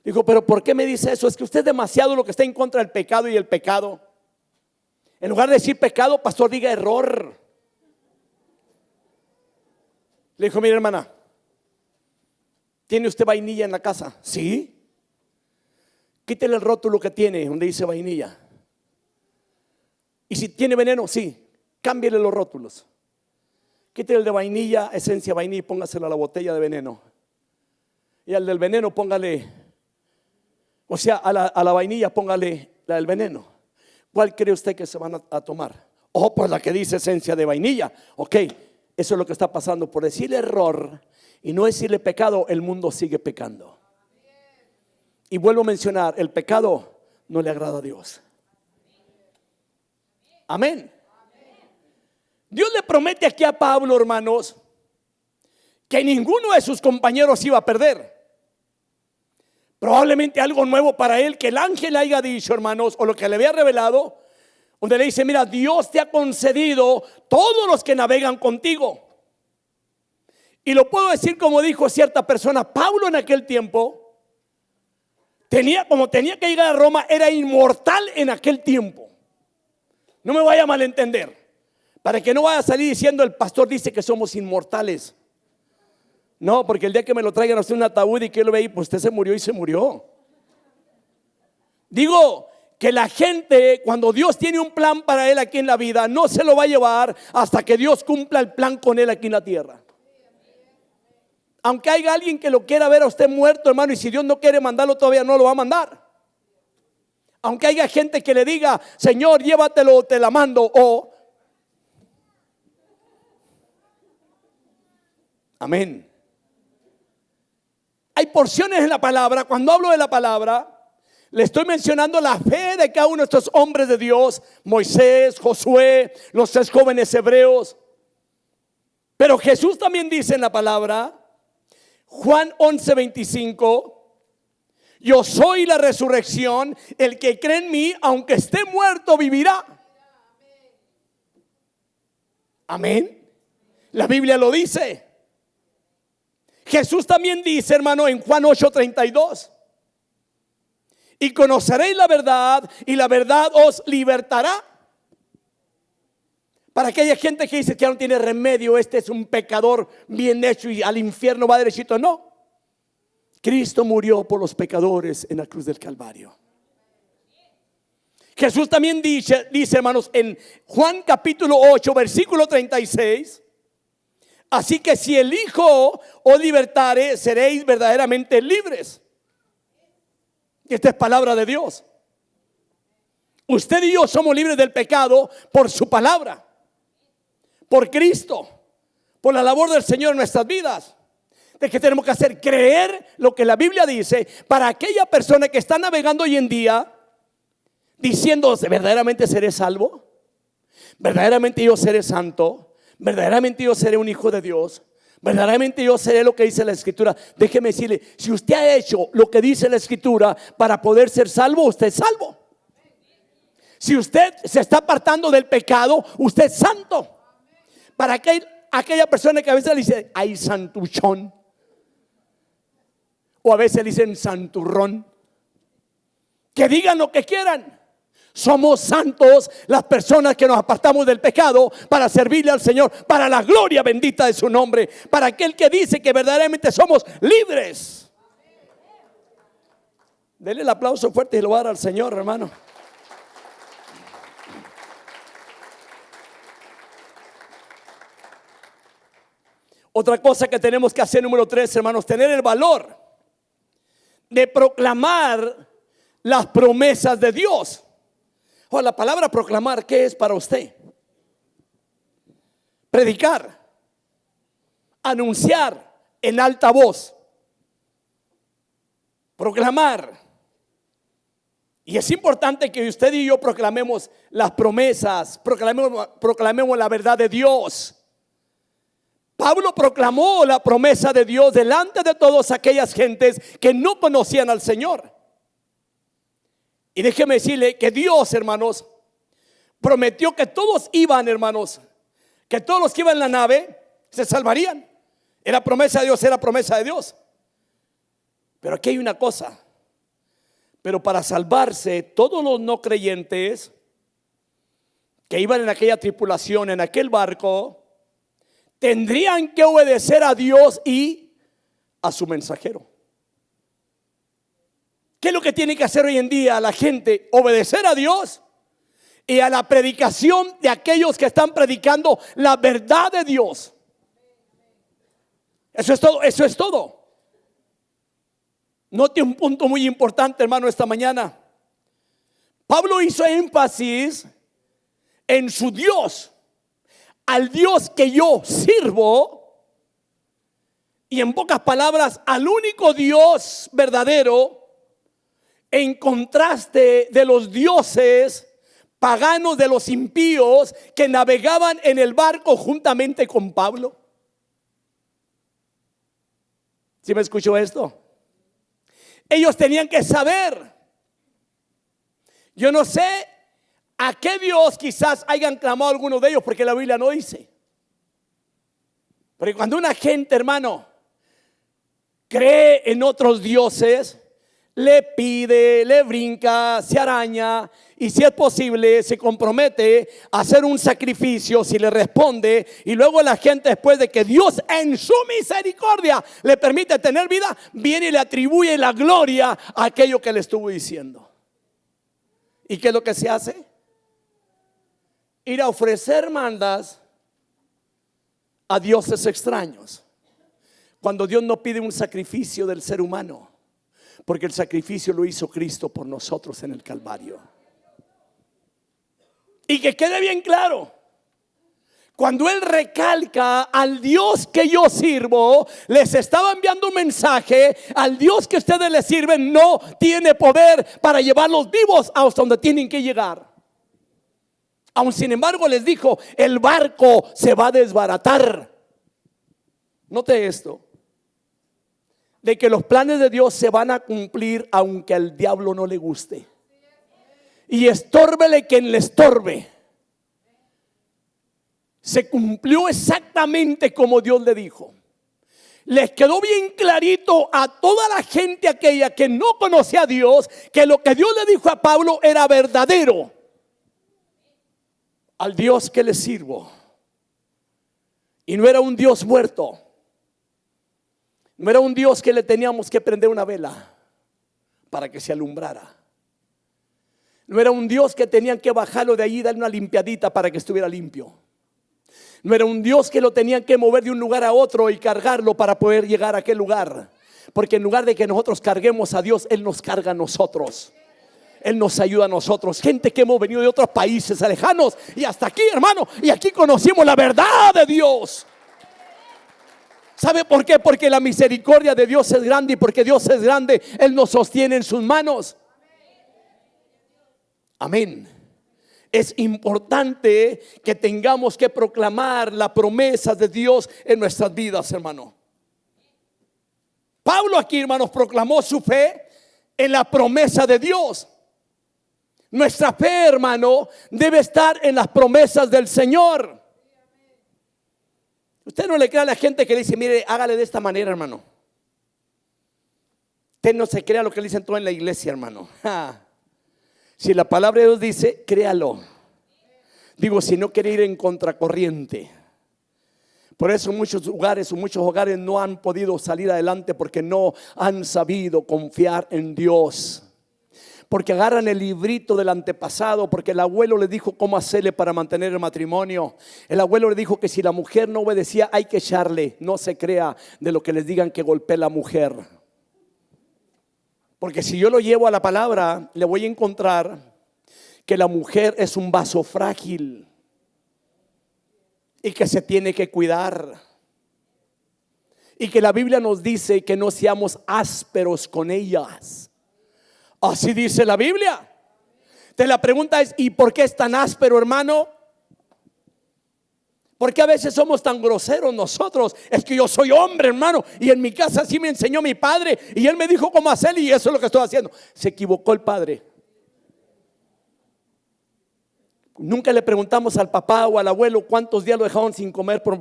Dijo: pero ¿por qué me dice eso? Es que usted es demasiado lo que está en contra del pecado y el pecado. En lugar de decir pecado, pastor, diga error. Le dijo: mire, hermana, ¿tiene usted vainilla en la casa? Sí. Quítele el rótulo que tiene donde dice vainilla. Y si tiene veneno, sí, cámbiele los rótulos. Quítele el de vainilla, esencia vainilla, y póngaselo a la botella de veneno. Y al del veneno póngale, o sea, a la vainilla póngale la del veneno. ¿Cuál cree usted que se van a tomar? Oh, pues la que dice esencia de vainilla. Ok, eso es lo que está pasando. Por decirle error y no decirle pecado, el mundo sigue pecando. Y vuelvo a mencionar, el pecado no le agrada a Dios. Amén. Dios le promete aquí a Pablo, hermanos, que ninguno de sus compañeros iba a perder. Probablemente algo nuevo para él que el ángel le haya dicho, hermanos, o lo que le había revelado, donde le dice: mira, Dios te ha concedido todos los que navegan contigo. Y lo puedo decir como dijo cierta persona: Pablo en aquel tiempo como tenía que llegar a Roma, era inmortal en aquel tiempo. No me vaya a malentender, para que no vaya a salir diciendo: el pastor dice que somos inmortales. No, porque el día que me lo traigan a usted un ataúd y que lo ve ahí, pues usted se murió y se murió. Digo que la gente, cuando Dios tiene un plan para él aquí en la vida, no se lo va a llevar hasta que Dios cumpla el plan con él aquí en la tierra. Aunque haya alguien que lo quiera ver a usted muerto, hermano, y si Dios no quiere mandarlo, todavía no lo va a mandar. Aunque haya gente que le diga: Señor, llévatelo, te la mando, o amén. Hay porciones en la palabra. Cuando hablo de la palabra, le estoy mencionando la fe de cada uno de estos hombres de Dios: Moisés, Josué, los 3 jóvenes hebreos. Pero Jesús también dice en la palabra, Juan 11:25: yo soy la resurrección, el que cree en mí, aunque esté muerto, vivirá. Amén. La Biblia lo dice. Jesús también dice, hermano, en Juan 8:32: y conoceréis la verdad, y la verdad os libertará. Para aquella gente que dice que ya no tiene remedio, este es un pecador bien hecho y al infierno va derechito. No. Cristo murió por los pecadores en la cruz del Calvario. Jesús también dice, hermanos, en Juan capítulo 8, versículo 36: así que si el Hijo os libertare, seréis verdaderamente libres. Y esta es palabra de Dios. Usted y yo somos libres del pecado por su palabra, por Cristo, por la labor del Señor en nuestras vidas. ¿De qué tenemos que hacer? Creer lo que la Biblia dice para aquella persona que está navegando hoy en día diciendo: ¿verdaderamente seré salvo? ¿Verdaderamente yo seré santo? ¿Verdaderamente yo seré un hijo de Dios? ¿Verdaderamente yo seré lo que dice la Escritura? Déjeme decirle, si usted ha hecho lo que dice la Escritura para poder ser salvo, usted es salvo. Si usted se está apartando del pecado, usted es santo. Para aquella persona que a veces le dice: ay, santuchón, o a veces le dicen santurrón, que digan lo que quieran. Somos santos las personas que nos apartamos del pecado para servirle al Señor, para la gloria bendita de su nombre, para aquel que dice que verdaderamente somos libres. Denle el aplauso fuerte y lo va a dar al Señor, hermano. Otra cosa que tenemos que hacer, número 3, hermanos, tener el valor de proclamar las promesas de Dios. O la palabra proclamar, ¿qué es para usted? Predicar, anunciar en alta voz, proclamar. Y es importante que usted y yo proclamemos las promesas, proclamemos la verdad de Dios. Pablo proclamó la promesa de Dios delante de todas aquellas gentes que no conocían al Señor. Y déjeme decirle que Dios, hermanos, prometió que todos iban, hermanos, que todos los que iban en la nave se salvarían. Era promesa de Dios, era promesa de Dios. Pero aquí hay una cosa. Pero para salvarse, todos los no creyentes que iban en aquella tripulación, en aquel barco, tendrían que obedecer a Dios y a su mensajero. ¿Qué es lo que tiene que hacer hoy en día la gente? Obedecer a Dios y a la predicación de aquellos que están predicando la verdad de Dios. Eso es todo, eso es todo. Note un punto muy importante, hermano, esta mañana. Pablo hizo énfasis en su Dios, al Dios que yo sirvo, y en pocas palabras, al único Dios verdadero, en contraste de los dioses paganos, de los impíos que navegaban en el barco juntamente con Pablo. ¿Sí me escuchó esto? Ellos tenían que saber. Yo no sé a qué Dios quizás hayan clamado algunos de ellos, porque la Biblia no dice. Pero cuando una gente, hermano, cree en otros dioses, le pide, le brinca, se araña, y si es posible se compromete a hacer un sacrificio si le responde, y luego la gente, después de que Dios en su misericordia le permite tener vida, viene y le atribuye la gloria a aquello que le estuvo diciendo. ¿Y qué es lo que se hace? Ir a ofrecer mandas a dioses extraños, cuando Dios no pide un sacrificio del ser humano, porque el sacrificio lo hizo Cristo por nosotros en el Calvario. Y que quede bien claro, cuando Él recalca al Dios que yo sirvo, les estaba enviando un mensaje: al Dios que ustedes le sirven no tiene poder para llevarlos vivos hasta donde tienen que llegar. Aun sin embargo les dijo: el barco se va a desbaratar. Note esto, de que los planes de Dios se van a cumplir aunque al diablo no le guste. Y estórbele quien le estorbe. Se cumplió exactamente como Dios le dijo. Les quedó bien clarito a toda la gente aquella que no conocía a Dios, que lo que Dios le dijo a Pablo era verdadero. Al Dios que le sirvo. Y no era un Dios muerto. No era un Dios que le teníamos que prender una vela para que se alumbrara. No era un Dios que tenían que bajarlo de allí y darle una limpiadita para que estuviera limpio. No era un Dios que lo tenían que mover de un lugar a otro y cargarlo para poder llegar a aquel lugar. Porque en lugar de que nosotros carguemos a Dios, Él nos carga a nosotros. Él nos ayuda a nosotros, gente que hemos venido de otros países lejanos y hasta aquí, hermano, y aquí conocimos la verdad de Dios. ¿Sabe por qué? Porque la misericordia de Dios es grande, y porque Dios es grande, Él nos sostiene en sus manos. Amén. Es importante que tengamos que proclamar la promesa de Dios en nuestras vidas, hermano. Pablo aquí, hermanos, proclamó su fe en la promesa de Dios. Nuestra fe, hermano, debe estar en las promesas del Señor. Usted no le crea a la gente que le dice, mire, hágale de esta manera, hermano. Usted no se crea lo que le dicen todo en la iglesia, hermano. Si la palabra de Dios dice, créalo. Digo, si no quiere ir en contracorriente. Por eso muchos lugares o muchos hogares no han podido salir adelante, porque no han sabido confiar en Dios. Porque agarran el librito del antepasado, porque el abuelo le dijo cómo hacerle para mantener el matrimonio. El abuelo le dijo que si la mujer no obedecía hay que echarle. No se crea de lo que les digan que golpee a la mujer. Porque si yo lo llevo a la palabra, le voy a encontrar que la mujer es un vaso frágil y que se tiene que cuidar. Y que la Biblia nos dice que no seamos ásperos con ellas. Así dice la Biblia. Entonces la pregunta es, ¿y por qué es tan áspero, hermano? ¿Por qué a veces somos tan groseros nosotros? Es que yo soy hombre, hermano, y en mi casa así me enseñó mi padre, y él me dijo cómo hacer, y eso es lo que estoy haciendo. Se equivocó el padre. Nunca le preguntamos al papá o al abuelo cuántos días lo dejaron sin comer por...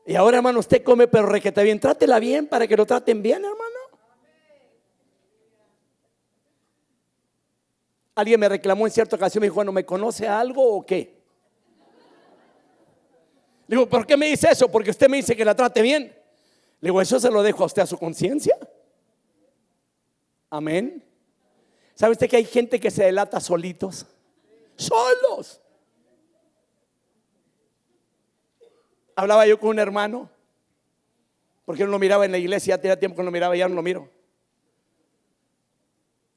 Y ahora, hermano, usted come pero requete bien. Trátela bien para que lo traten bien, hermano. Alguien me reclamó en cierta ocasión, me dijo, bueno, ¿me conoce algo o qué? Le digo, ¿por qué me dice eso? Porque usted me dice que la trate bien. Le digo, eso se lo dejo a usted a su conciencia. Amén. ¿Sabe usted que hay gente que se delata solitos? Solos. Hablaba yo con un hermano, porque no lo miraba en la iglesia, ya tenía tiempo que no lo miraba, ya no lo miro.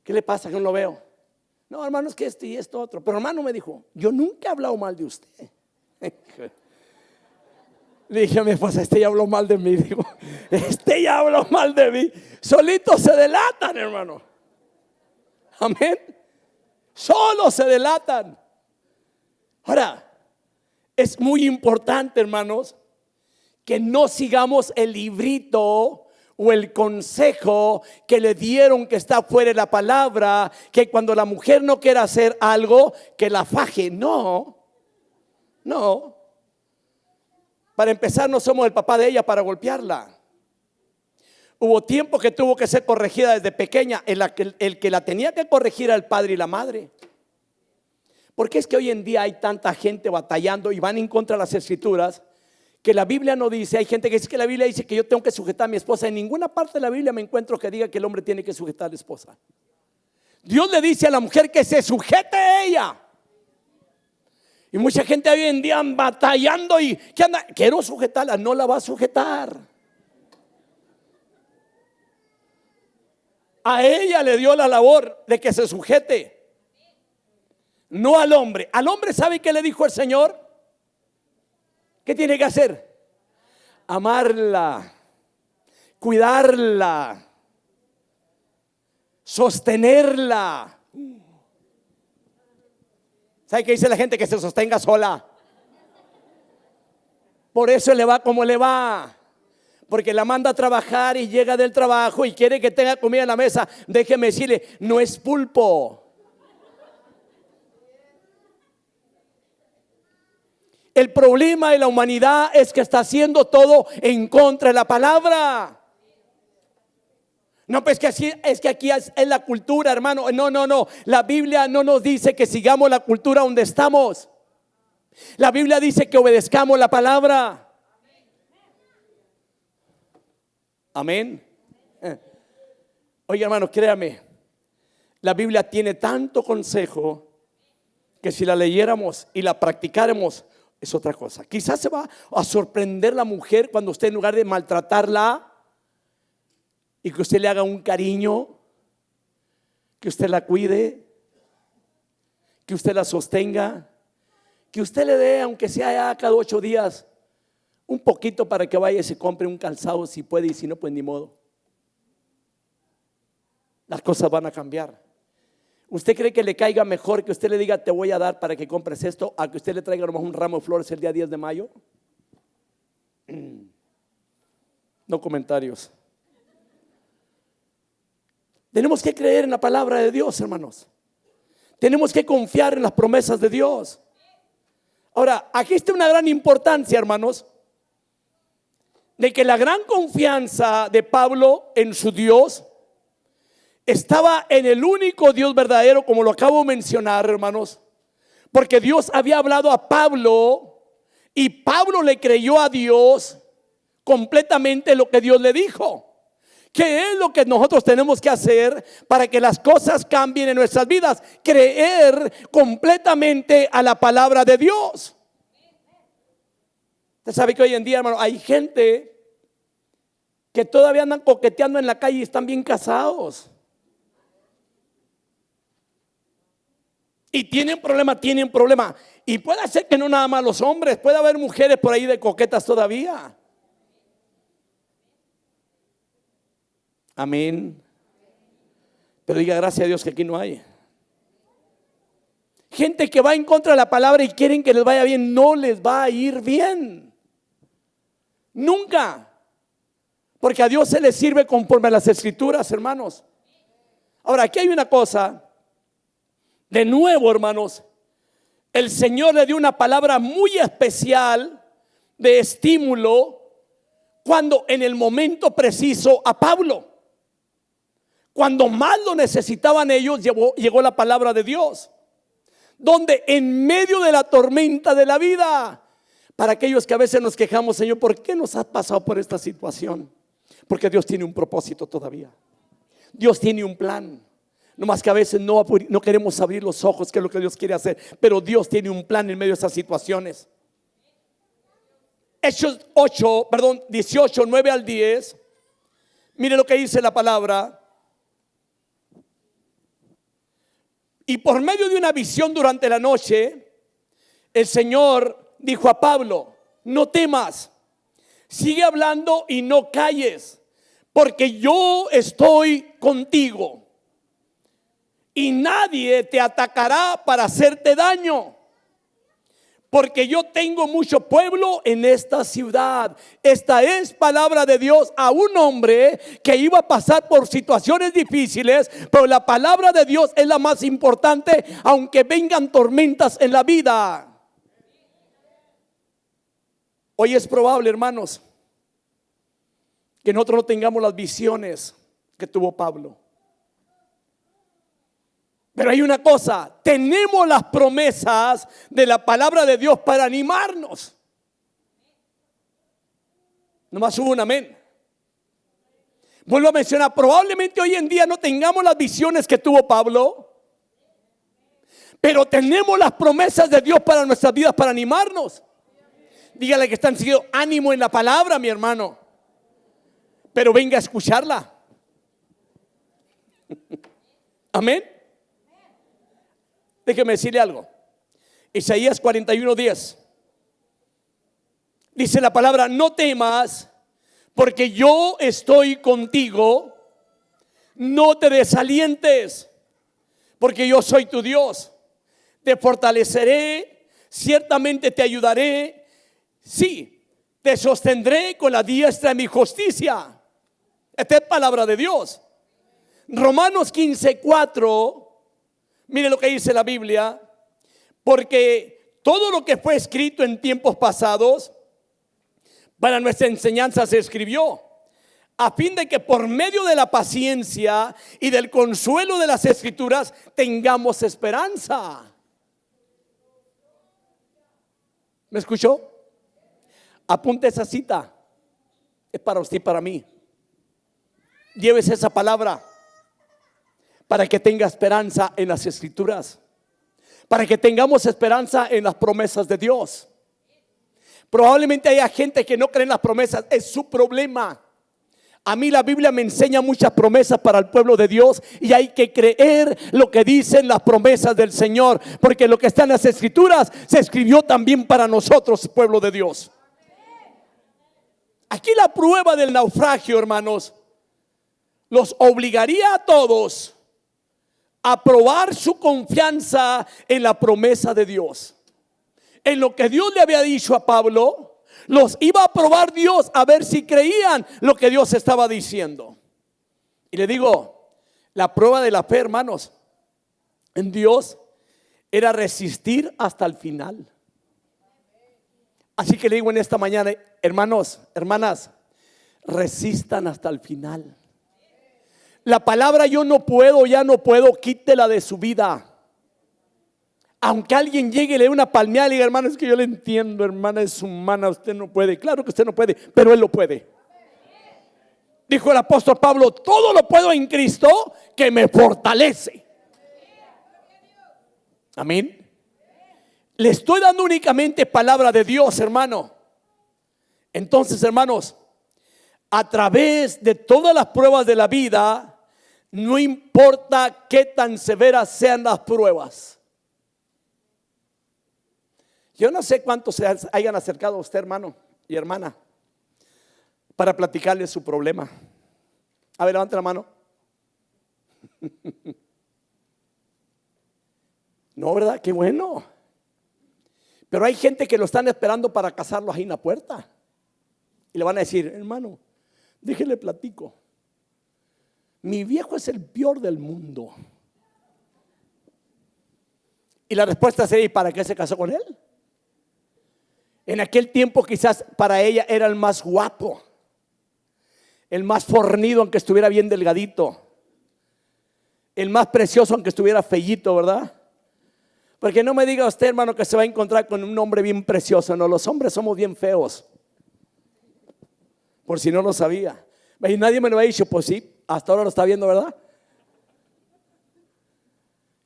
¿Qué le pasa que no lo veo? No, hermano, es que esto y esto otro. Pero hermano me dijo, yo nunca he hablado mal de usted. Le dije a mi esposa, este ya habló mal de mí. Digo, este ya habló mal de mí. Solitos se delatan, hermano. Amén. Solo se delatan. Ahora, es muy importante, hermanos, que no sigamos el librito o el consejo que le dieron que está fuera de la palabra, que cuando la mujer no quiera hacer algo, que la faje. No. Para empezar, no somos el papá de ella para golpearla. Hubo tiempo que tuvo que ser corregida desde pequeña. El que la tenía que corregir era el padre y la madre. Porque es que hoy en día hay tanta gente batallando y van en contra de las escrituras, que la Biblia no dice. Hay gente que dice que la Biblia dice que yo tengo que sujetar a mi esposa. En ninguna parte de la Biblia me encuentro que diga que el hombre tiene que sujetar a la esposa. Dios le dice a la mujer que se sujete a ella. Y mucha gente hoy en día batallando y ¿qué anda? Quiero sujetarla. No la va a sujetar. A ella le dio la labor de que se sujete, no al hombre. Al hombre, ¿sabe qué le dijo el Señor? ¿Qué tiene que hacer? Amarla, cuidarla, sostenerla. ¿Sabe qué dice la gente? Que se sostenga sola. Por eso le va como le va. Porque la manda a trabajar y llega del trabajo y quiere que tenga comida en la mesa. Déjeme decirle, no es pulpo. El problema de la humanidad es que está haciendo todo en contra de la palabra. No, pues que así, es que aquí es la cultura, hermano. No. La Biblia no nos dice que sigamos la cultura donde estamos. La Biblia dice que obedezcamos la palabra. Amén. Oye, hermano, créame, la Biblia tiene tanto consejo que si la leyéramos y la practicáramos es otra cosa. Quizás se va a sorprender la mujer cuando usted, en lugar de maltratarla, y que usted le haga un cariño, que usted la cuide, que usted la sostenga, que usted le dé, aunque sea ya cada 8 días, un poquito para que vaya y se compre un calzado si puede, y si no, pues ni modo. Las cosas van a cambiar. ¿Usted cree que le caiga mejor que usted le diga te voy a dar para que compres esto, a que usted le traiga nomás un ramo de flores el día 10 de mayo? No comentarios. Tenemos que creer en la palabra de Dios, hermanos. Tenemos que confiar en las promesas de Dios. Ahora, aquí está una gran importancia, hermanos, de que la gran confianza de Pablo en su Dios estaba en el único Dios verdadero, como lo acabo de mencionar, hermanos, porque Dios había hablado a Pablo y Pablo le creyó a Dios completamente lo que Dios le dijo. ¿Qué es lo que nosotros tenemos que hacer para que las cosas cambien en nuestras vidas? Creer completamente a la palabra de Dios. Usted sabe que hoy en día, hermano, hay gente que todavía andan coqueteando en la calle y están bien casados. Y tienen problema. Y puede ser que no nada más los hombres, puede haber mujeres por ahí de coquetas todavía. Amén. Pero diga gracias a Dios que aquí no hay. Gente que va en contra de la palabra y quieren que les vaya bien, no les va a ir bien. Nunca. Porque a Dios se le sirve conforme a las escrituras, hermanos. Ahora, aquí hay una cosa. De nuevo, hermanos, el Señor le dio una palabra muy especial de estímulo cuando en el momento preciso a Pablo. Cuando más lo necesitaban ellos, llegó la palabra de Dios. Donde en medio de la tormenta de la vida, para aquellos que a veces nos quejamos, Señor, ¿por qué nos has pasado por esta situación? Porque Dios tiene un propósito todavía. Dios tiene un plan. No más que a veces no queremos abrir los ojos, que es lo que Dios quiere hacer. Pero Dios tiene un plan en medio de esas situaciones. Hechos 18, 9 al 10. Mire lo que dice la palabra. Y por medio de una visión durante la noche, el Señor dijo a Pablo: no temas, sigue hablando y no calles, porque yo estoy contigo. Y nadie te atacará para hacerte daño, porque yo tengo mucho pueblo en esta ciudad. Esta es palabra de Dios a un hombre que iba a pasar por situaciones difíciles, pero la palabra de Dios es la más importante, aunque vengan tormentas en la vida. Hoy es probable, hermanos, que nosotros no tengamos las visiones que tuvo Pablo. Pero hay una cosa, tenemos las promesas de la palabra de Dios para animarnos. Nomás hubo un amén. Vuelvo a mencionar, probablemente hoy en día no tengamos las visiones que tuvo Pablo, pero tenemos las promesas de Dios para nuestras vidas para animarnos. Dígale que están siguiendo ánimo en la palabra, mi hermano. Pero venga a escucharla. Amén. Déjeme decirle algo. Isaías 41:10 dice la palabra: no temas, porque yo estoy contigo. No te desalientes, porque yo soy tu Dios. Te fortaleceré, ciertamente te ayudaré. Sí, te sostendré con la diestra de mi justicia. Esta es palabra de Dios. Romanos 15:4. Mire lo que dice la Biblia: porque todo lo que fue escrito en tiempos pasados para nuestra enseñanza se escribió, a fin de que por medio de la paciencia y del consuelo de las escrituras tengamos esperanza. ¿Me escuchó? Apunte esa cita. Es para usted y para mí. Llévese esa palabra para que tenga esperanza en las escrituras, para que tengamos esperanza en las promesas de Dios. Probablemente haya gente que no cree en las promesas, es su problema. A mí la Biblia me enseña muchas promesas para el pueblo de Dios y hay que creer lo que dicen las promesas del Señor, porque lo que está en las Escrituras se escribió también para nosotros, pueblo de Dios. Aquí la prueba del naufragio, hermanos, los obligaría a todos a probar su confianza en la promesa de Dios. En lo que Dios le había dicho a Pablo, los iba a probar Dios a ver si creían lo que Dios estaba diciendo. Y le digo, la prueba de la fe, hermanos, en Dios era resistir hasta el final. Así que le digo en esta mañana, hermanos, hermanas, resistan hasta el final. La palabra yo no puedo, ya no puedo, quítela de su vida. Aunque alguien llegue y le dé una palmeada y le diga, hermano, es que yo le entiendo, hermana, es humana, usted no puede. Claro que usted no puede, pero Él lo puede. Dijo el apóstol Pablo, todo lo puedo en Cristo que me fortalece. Amén. Le estoy dando únicamente palabra de Dios, hermano. Entonces, hermanos, a través de todas las pruebas de la vida, no importa qué tan severas sean las pruebas. Yo no sé cuántos se hayan acercado a usted, hermano y hermana, para platicarle su problema. A ver, levante la mano. No, ¿verdad? Qué bueno. Pero hay gente que lo están esperando para casarlo ahí en la puerta. Y le van a decir, hermano, déjele platico. Mi viejo es el peor del mundo. Y la respuesta sería, ¿y para qué se casó con él? En aquel tiempo quizás para ella era el más guapo, el más fornido aunque estuviera bien delgadito, el más precioso aunque estuviera feíto, ¿verdad? Porque no me diga usted, hermano, que se va a encontrar con un hombre bien precioso. No, los hombres somos bien feos. Por si no lo sabía. Y nadie me lo ha dicho, pues sí, hasta ahora lo está viendo, ¿verdad?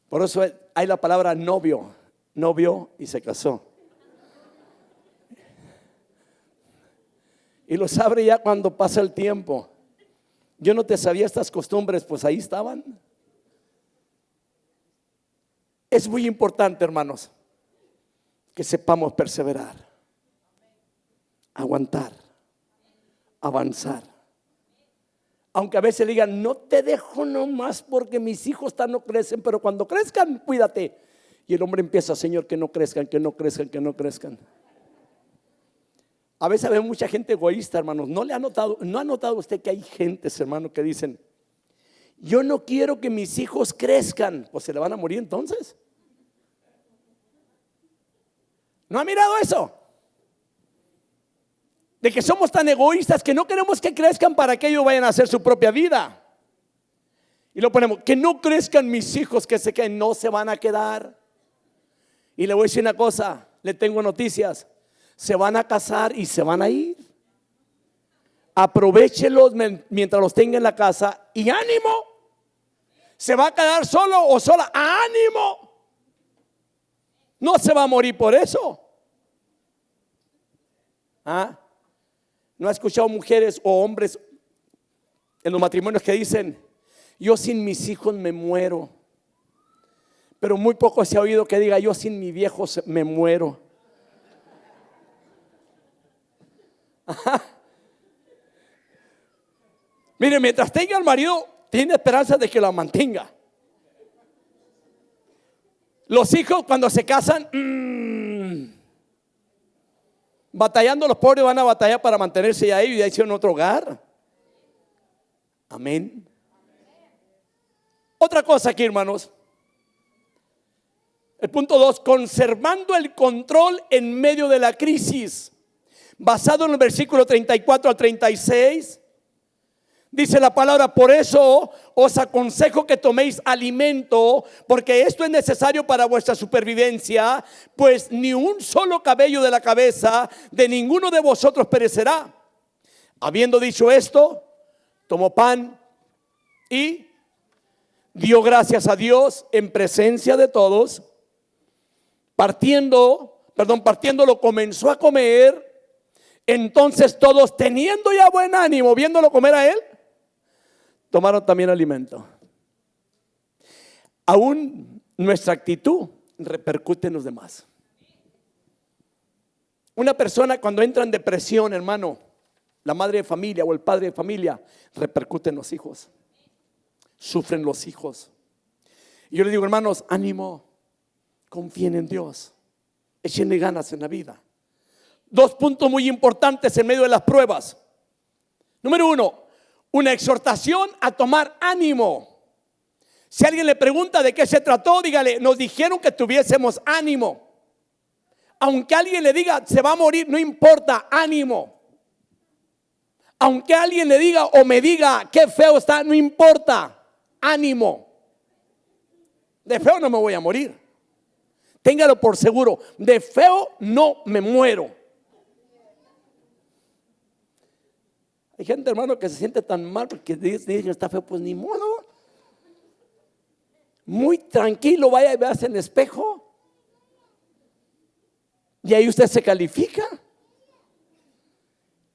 Por eso hay la palabra novio, novio y se casó. Y lo sabe ya cuando pasa el tiempo. Yo no te sabía estas costumbres, pues ahí estaban. Es muy importante, hermanos, que sepamos perseverar, aguantar, avanzar. Aunque a veces le digan, no te dejo nomás porque mis hijos no crecen, pero cuando crezcan, cuídate. Y el hombre empieza, Señor, que no crezcan, que no crezcan, que no crezcan. A veces veo mucha gente egoísta, hermanos. ¿No ha notado usted que hay gentes, hermano, que dicen, yo no quiero que mis hijos crezcan? Pues se le van a morir entonces. ¿No ha mirado eso? De que somos tan egoístas que no queremos que crezcan para que ellos vayan a hacer su propia vida. Y lo ponemos, que no crezcan mis hijos, que se queden, no se van a quedar. Y le voy a decir una cosa, le tengo noticias. Se van a casar y se van a ir. Aprovéchelos mientras los tenga en la casa. Y ánimo. Se va a quedar solo o sola. Ánimo. No se va a morir por eso. ¿Ah? ¿No ha escuchado mujeres o hombres en los matrimonios que dicen, yo sin mis hijos me muero? Pero muy poco se ha oído que diga, yo sin mi viejo me muero. Ajá. Mire, mientras tenga el marido, tiene esperanza de que lo mantenga. Los hijos cuando se casan, batallando, los pobres van a batallar para mantenerse ahí y ahí en otro hogar. Amén. Otra cosa aquí, hermanos. El punto 2, conservando el control en medio de la crisis. Basado en el versículo 34 al 36, dice la palabra, por eso os aconsejo que toméis alimento, porque esto es necesario para vuestra supervivencia, pues ni un solo cabello de la cabeza de ninguno de vosotros perecerá. Habiendo dicho esto, tomó pan y dio gracias a Dios en presencia de todos. Partiéndolo, comenzó a comer. Entonces todos, teniendo ya buen ánimo, viéndolo comer a él, tomaron también alimento. Aún nuestra actitud repercute en los demás. Una persona cuando entra en depresión, hermano, la madre de familia o el padre de familia, repercute en los hijos. Sufren los hijos. Y yo les digo, hermanos, ánimo, confíen en Dios, échenle ganas en la vida. 2 puntos muy importantes en medio de las pruebas. Número 1, una exhortación a tomar ánimo. Si alguien le pregunta de qué se trató, dígale, nos dijeron que tuviésemos ánimo. Aunque alguien le diga, se va a morir, no importa, ánimo. Aunque alguien le diga o me diga, qué feo está, no importa, ánimo. De feo no me voy a morir. Téngalo por seguro, de feo no me muero. Hay gente, hermano, que se siente tan mal porque dicen que está feo, pues ni modo. Muy tranquilo, vaya y veas en el espejo. Y ahí usted se califica.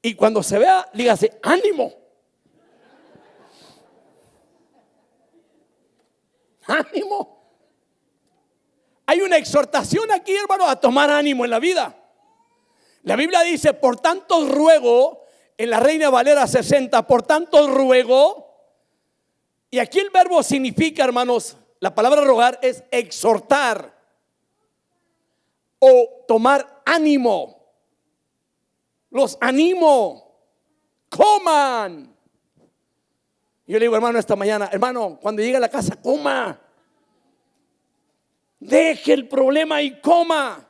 Y cuando se vea, dígase, ánimo. Ánimo. Hay una exhortación aquí, hermano, a tomar ánimo en la vida. La Biblia dice, por tanto ruego, en la Reina Valera 60, por tanto ruego. Y aquí el verbo significa, hermanos, la palabra rogar es exhortar o tomar ánimo. Los animo, coman. Yo le digo, hermano, esta mañana, hermano, cuando llegue a la casa, coma. Deje el problema y coma.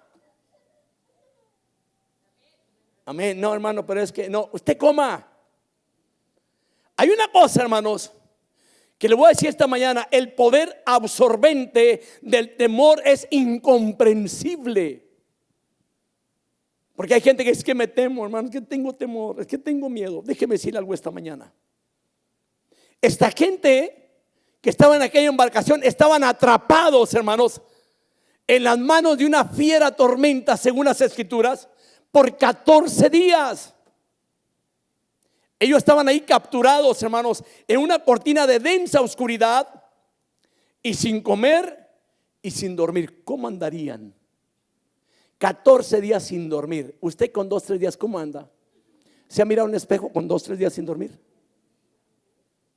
Amén. No, hermano, pero es que no, usted coma. Hay una cosa, hermanos, que le voy a decir esta mañana: el poder absorbente del temor es incomprensible. Porque hay gente que es que me temo, hermano, es que tengo temor, es que tengo miedo. Déjeme decirle algo esta mañana. Esta gente que estaba en aquella embarcación estaban atrapados, hermanos, en las manos de una fiera tormenta, según las escrituras, por 14 días. Ellos estaban ahí capturados, hermanos, en una cortina de densa oscuridad y sin comer y sin dormir. ¿Cómo andarían? 14 días sin dormir. Usted con 2, 3 días, ¿cómo anda? ¿Se ha mirado en un espejo con 2, 3 días sin dormir?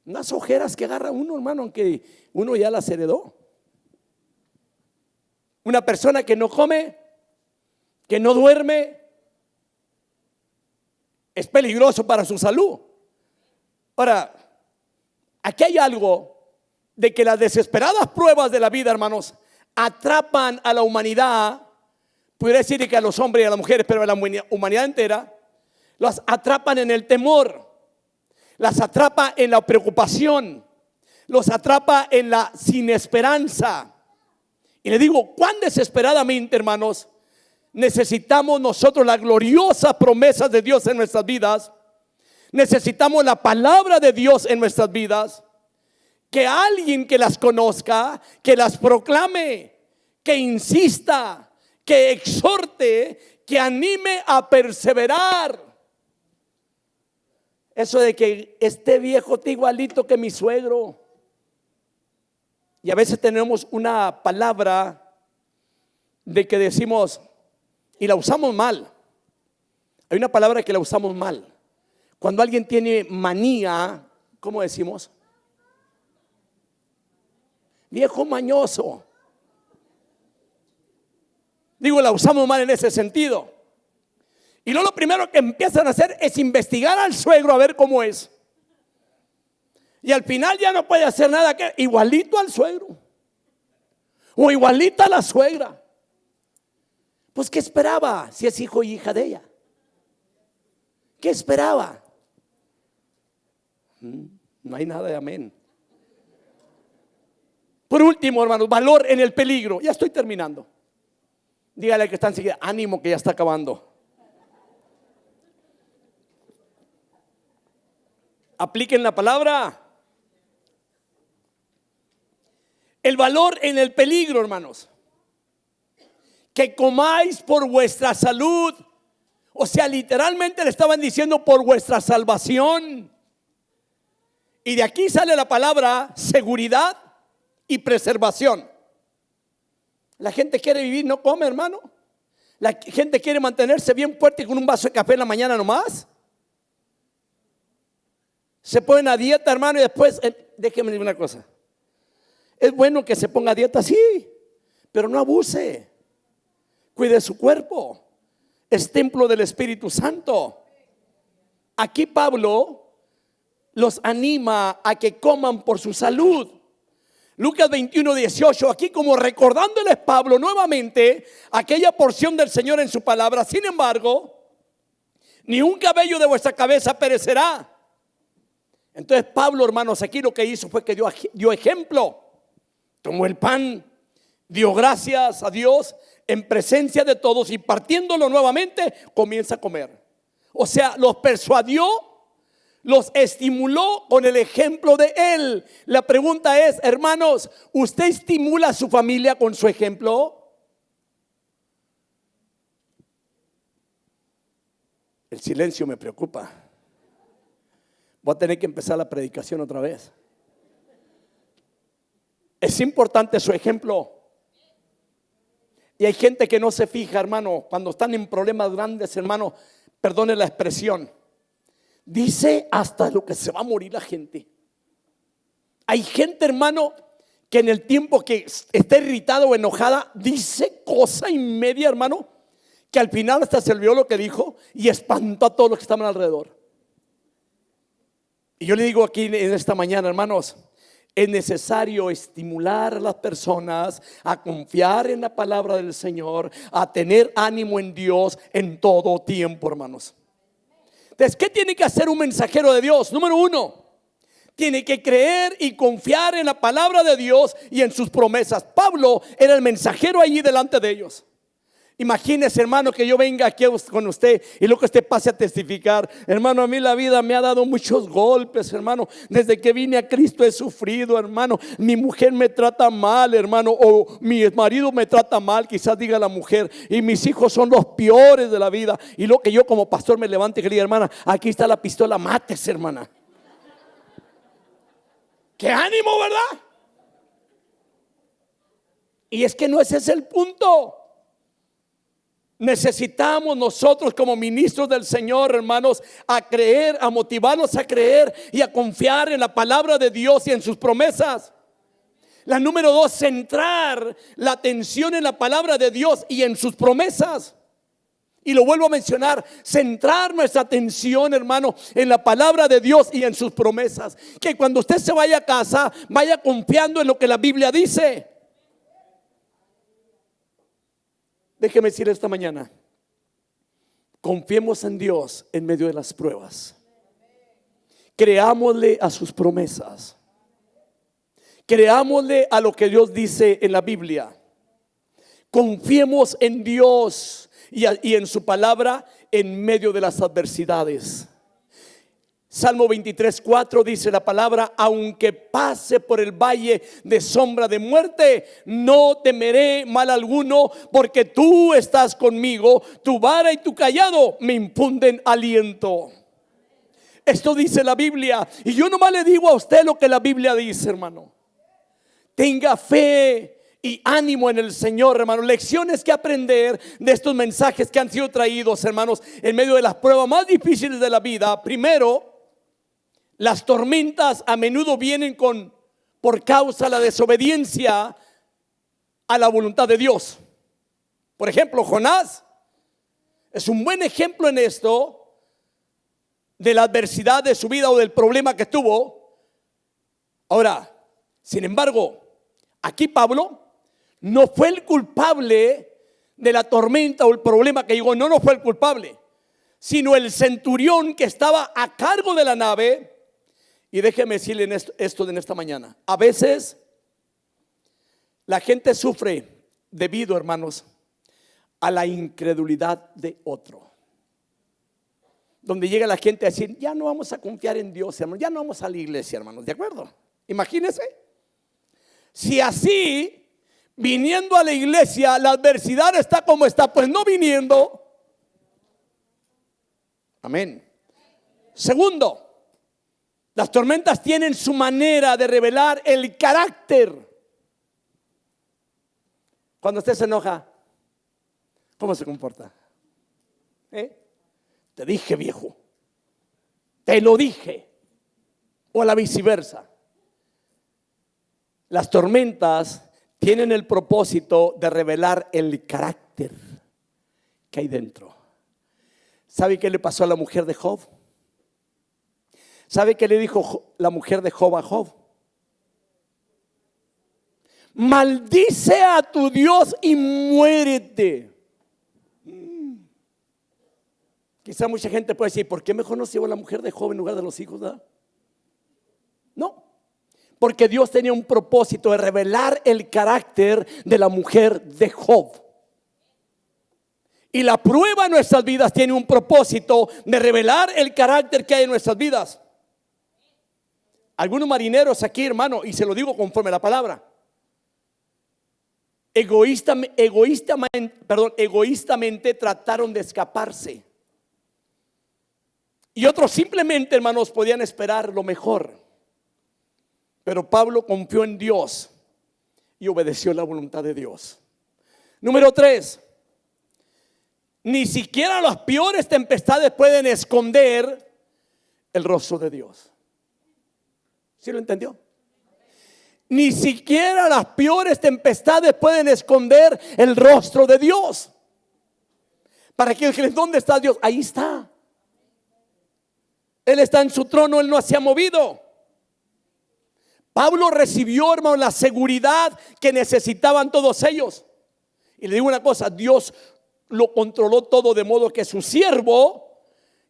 Unas ojeras que agarra uno, hermano, aunque uno ya las heredó. Una persona que no come, que no duerme, es peligroso para su salud. Ahora, aquí hay algo de que las desesperadas pruebas de la vida, hermanos, atrapan a la humanidad. Pudiera decir que a los hombres y a las mujeres, pero a la humanidad entera, las atrapan en el temor, las atrapa en la preocupación, los atrapa en la sin esperanza. Y le digo, cuán desesperadamente, hermanos, necesitamos nosotros las gloriosas promesas de Dios en nuestras vidas. Necesitamos la palabra de Dios en nuestras vidas. Que alguien que las conozca, que las proclame, que insista, que exhorte, que anime a perseverar. Eso de que este viejo está igualito que mi suegro. Y a veces tenemos una palabra de que decimos y la usamos mal. Hay una palabra que la usamos mal. Cuando alguien tiene manía, ¿cómo decimos? Viejo mañoso. Digo, la usamos mal en ese sentido. Y luego lo primero que empiezan a hacer es investigar al suegro a ver cómo es. Y al final ya no puede hacer nada que igualito al suegro o igualita a la suegra. Pues ¿qué esperaba si es hijo y hija de ella? ¿Qué esperaba? No hay nada de amén. Por último, hermanos, valor en el peligro. Ya estoy terminando. Dígale al que está enseguida, ánimo que ya está acabando. Apliquen la palabra. El valor en el peligro, hermanos. Que comáis por vuestra salud. O sea, literalmente le estaban diciendo por vuestra salvación. Y de aquí sale la palabra seguridad y preservación. La gente quiere vivir, no come, hermano. La gente quiere mantenerse bien fuerte con un vaso de café en la mañana nomás. Se ponen a dieta, hermano, y después, déjeme decir una cosa. Es bueno que se ponga a dieta, sí, pero no abuse. Cuide su cuerpo. Es templo del Espíritu Santo. Aquí Pablo los anima a que coman por su salud. Lucas 21:18, aquí como recordándoles Pablo nuevamente aquella porción del Señor en su palabra. Sin embargo, ni un cabello de vuestra cabeza perecerá. Entonces Pablo, hermanos, aquí lo que hizo fue que dio ejemplo. Tomó el pan, dio gracias a Dios en presencia de todos y partiéndolo nuevamente comienza a comer. O sea, los persuadió, los estimuló con el ejemplo de él. La pregunta es, hermanos, ¿usted estimula a su familia con su ejemplo? El silencio me preocupa. Voy a tener que empezar la predicación otra vez. Es importante su ejemplo. Y hay gente que no se fija, hermano, cuando están en problemas grandes, hermano, perdone la expresión, dice hasta lo que se va a morir la gente. Hay gente, hermano, que en el tiempo que está irritada o enojada, dice cosa y media, hermano, que al final hasta se olvidó lo que dijo y espantó a todos los que estaban alrededor. Y yo le digo aquí en esta mañana, hermanos, es necesario estimular a las personas a confiar en la palabra del Señor, a tener ánimo en Dios en todo tiempo, hermanos. Entonces, ¿qué tiene que hacer un mensajero de Dios? Número uno, tiene que creer y confiar en la palabra de Dios y en sus promesas. Pablo era el mensajero allí delante de ellos. Imagínese, hermano, que yo venga aquí con usted y luego que usted pase a testificar. Hermano, a mí la vida me ha dado muchos golpes, hermano. Desde que vine a Cristo he sufrido, hermano. Mi mujer me trata mal, hermano, o mi marido me trata mal, quizás diga la mujer, y mis hijos son los peores de la vida. Y lo que yo como pastor me levante y le diga, hermana, aquí está la pistola, mátese, hermana. ¡Qué ánimo!, ¿verdad? Y es que no ese es el punto. Necesitamos nosotros como ministros del Señor, hermanos, a creer, a motivarnos a creer y a confiar en la palabra de Dios y en sus promesas. La número dos, centrar la atención en la palabra de Dios y en sus promesas. Y lo vuelvo a mencionar, centrar nuestra atención, hermano, en la palabra de Dios y en sus promesas. Que cuando usted se vaya a casa, vaya confiando en lo que la Biblia dice. Déjeme decir esta mañana, confiemos en Dios en medio de las pruebas. Creámosle a sus promesas. Creámosle a lo que Dios dice en la Biblia. Confiemos en Dios y en su palabra en medio de las adversidades. Salmo 23:4 dice la palabra: aunque pase por el valle de sombra de muerte, no temeré mal alguno, porque tú estás conmigo, tu vara y tu cayado me infunden aliento. Esto dice la Biblia, y yo nomás le digo a usted lo que la Biblia dice, hermano. Tenga fe y ánimo en el Señor, hermano. Lecciones que aprender de estos mensajes que han sido traídos, hermanos, en medio de las pruebas más difíciles de la vida. Primero, las tormentas a menudo vienen por causa de la desobediencia a la voluntad de Dios. Por ejemplo, Jonás es un buen ejemplo en esto, de la adversidad de su vida o del problema que tuvo. Ahora, sin embargo, aquí Pablo no fue el culpable de la tormenta o el problema que llegó. No fue el culpable, sino el centurión que estaba a cargo de la nave. Y déjeme decirle esto en esta mañana. A veces la gente sufre debido, hermanos, a la incredulidad de otro. Donde llega la gente a decir: ya no vamos a confiar en Dios, hermanos, ya no vamos a la iglesia, hermanos. ¿De acuerdo? Imagínense. Si así, viniendo a la iglesia, la adversidad está como está, pues no viniendo. Amén. Segundo, Las tormentas tienen su manera de revelar el carácter. Cuando usted se enoja, ¿cómo se comporta? Te dije, viejo. Te lo dije. O a la viceversa. Las tormentas tienen el propósito de revelar el carácter que hay dentro. ¿Sabe qué le pasó a la mujer de Job? ¿Sabe qué le dijo la mujer de Job a Job? Maldice a tu Dios y muérete. Quizá mucha gente puede decir, ¿por qué mejor no se llevó a la mujer de Job en lugar de los hijos? ¿Verdad? No, porque Dios tenía un propósito de revelar el carácter de la mujer de Job. Y la prueba en nuestras vidas tiene un propósito de revelar el carácter que hay en nuestras vidas. Algunos marineros aquí, hermano, y se lo digo conforme a la palabra, egoístamente trataron de escaparse. Y otros simplemente, hermanos, podían esperar lo mejor. Pero Pablo confió en Dios y obedeció la voluntad de Dios. Número 3. Ni siquiera las peores tempestades pueden esconder el rostro de Dios. ¿Sí lo entendió? Ni siquiera las peores tempestades pueden esconder el rostro de Dios. Para que ¿dónde está Dios? Ahí está. Él está en su trono, Él no se ha movido. Pablo recibió, hermano, la seguridad que necesitaban todos ellos. Y le digo una cosa, Dios lo controló todo de modo que su siervo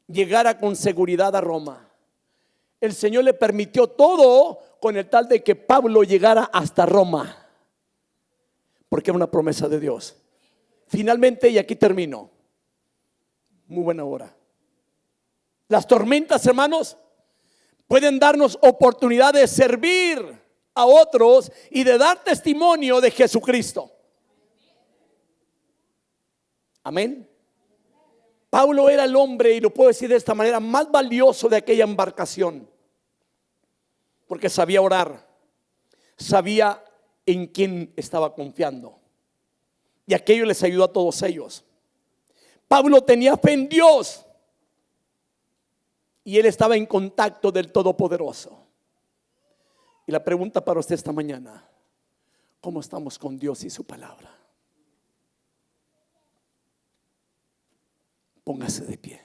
llegara con seguridad a Roma. El Señor le permitió todo con el tal de que Pablo llegara hasta Roma, porque era una promesa de Dios. Finalmente, y aquí termino, muy buena hora. Las tormentas, hermanos, pueden darnos oportunidad de servir a otros y de dar testimonio de Jesucristo. Amén. Pablo era el hombre, y lo puedo decir de esta manera, más valioso de aquella embarcación, porque sabía orar, sabía en quién estaba confiando, y aquello les ayudó a todos ellos. Pablo tenía fe en Dios y él estaba en contacto del Todopoderoso. Y la pregunta para usted esta mañana: ¿cómo estamos con Dios y su palabra? Póngase de pie.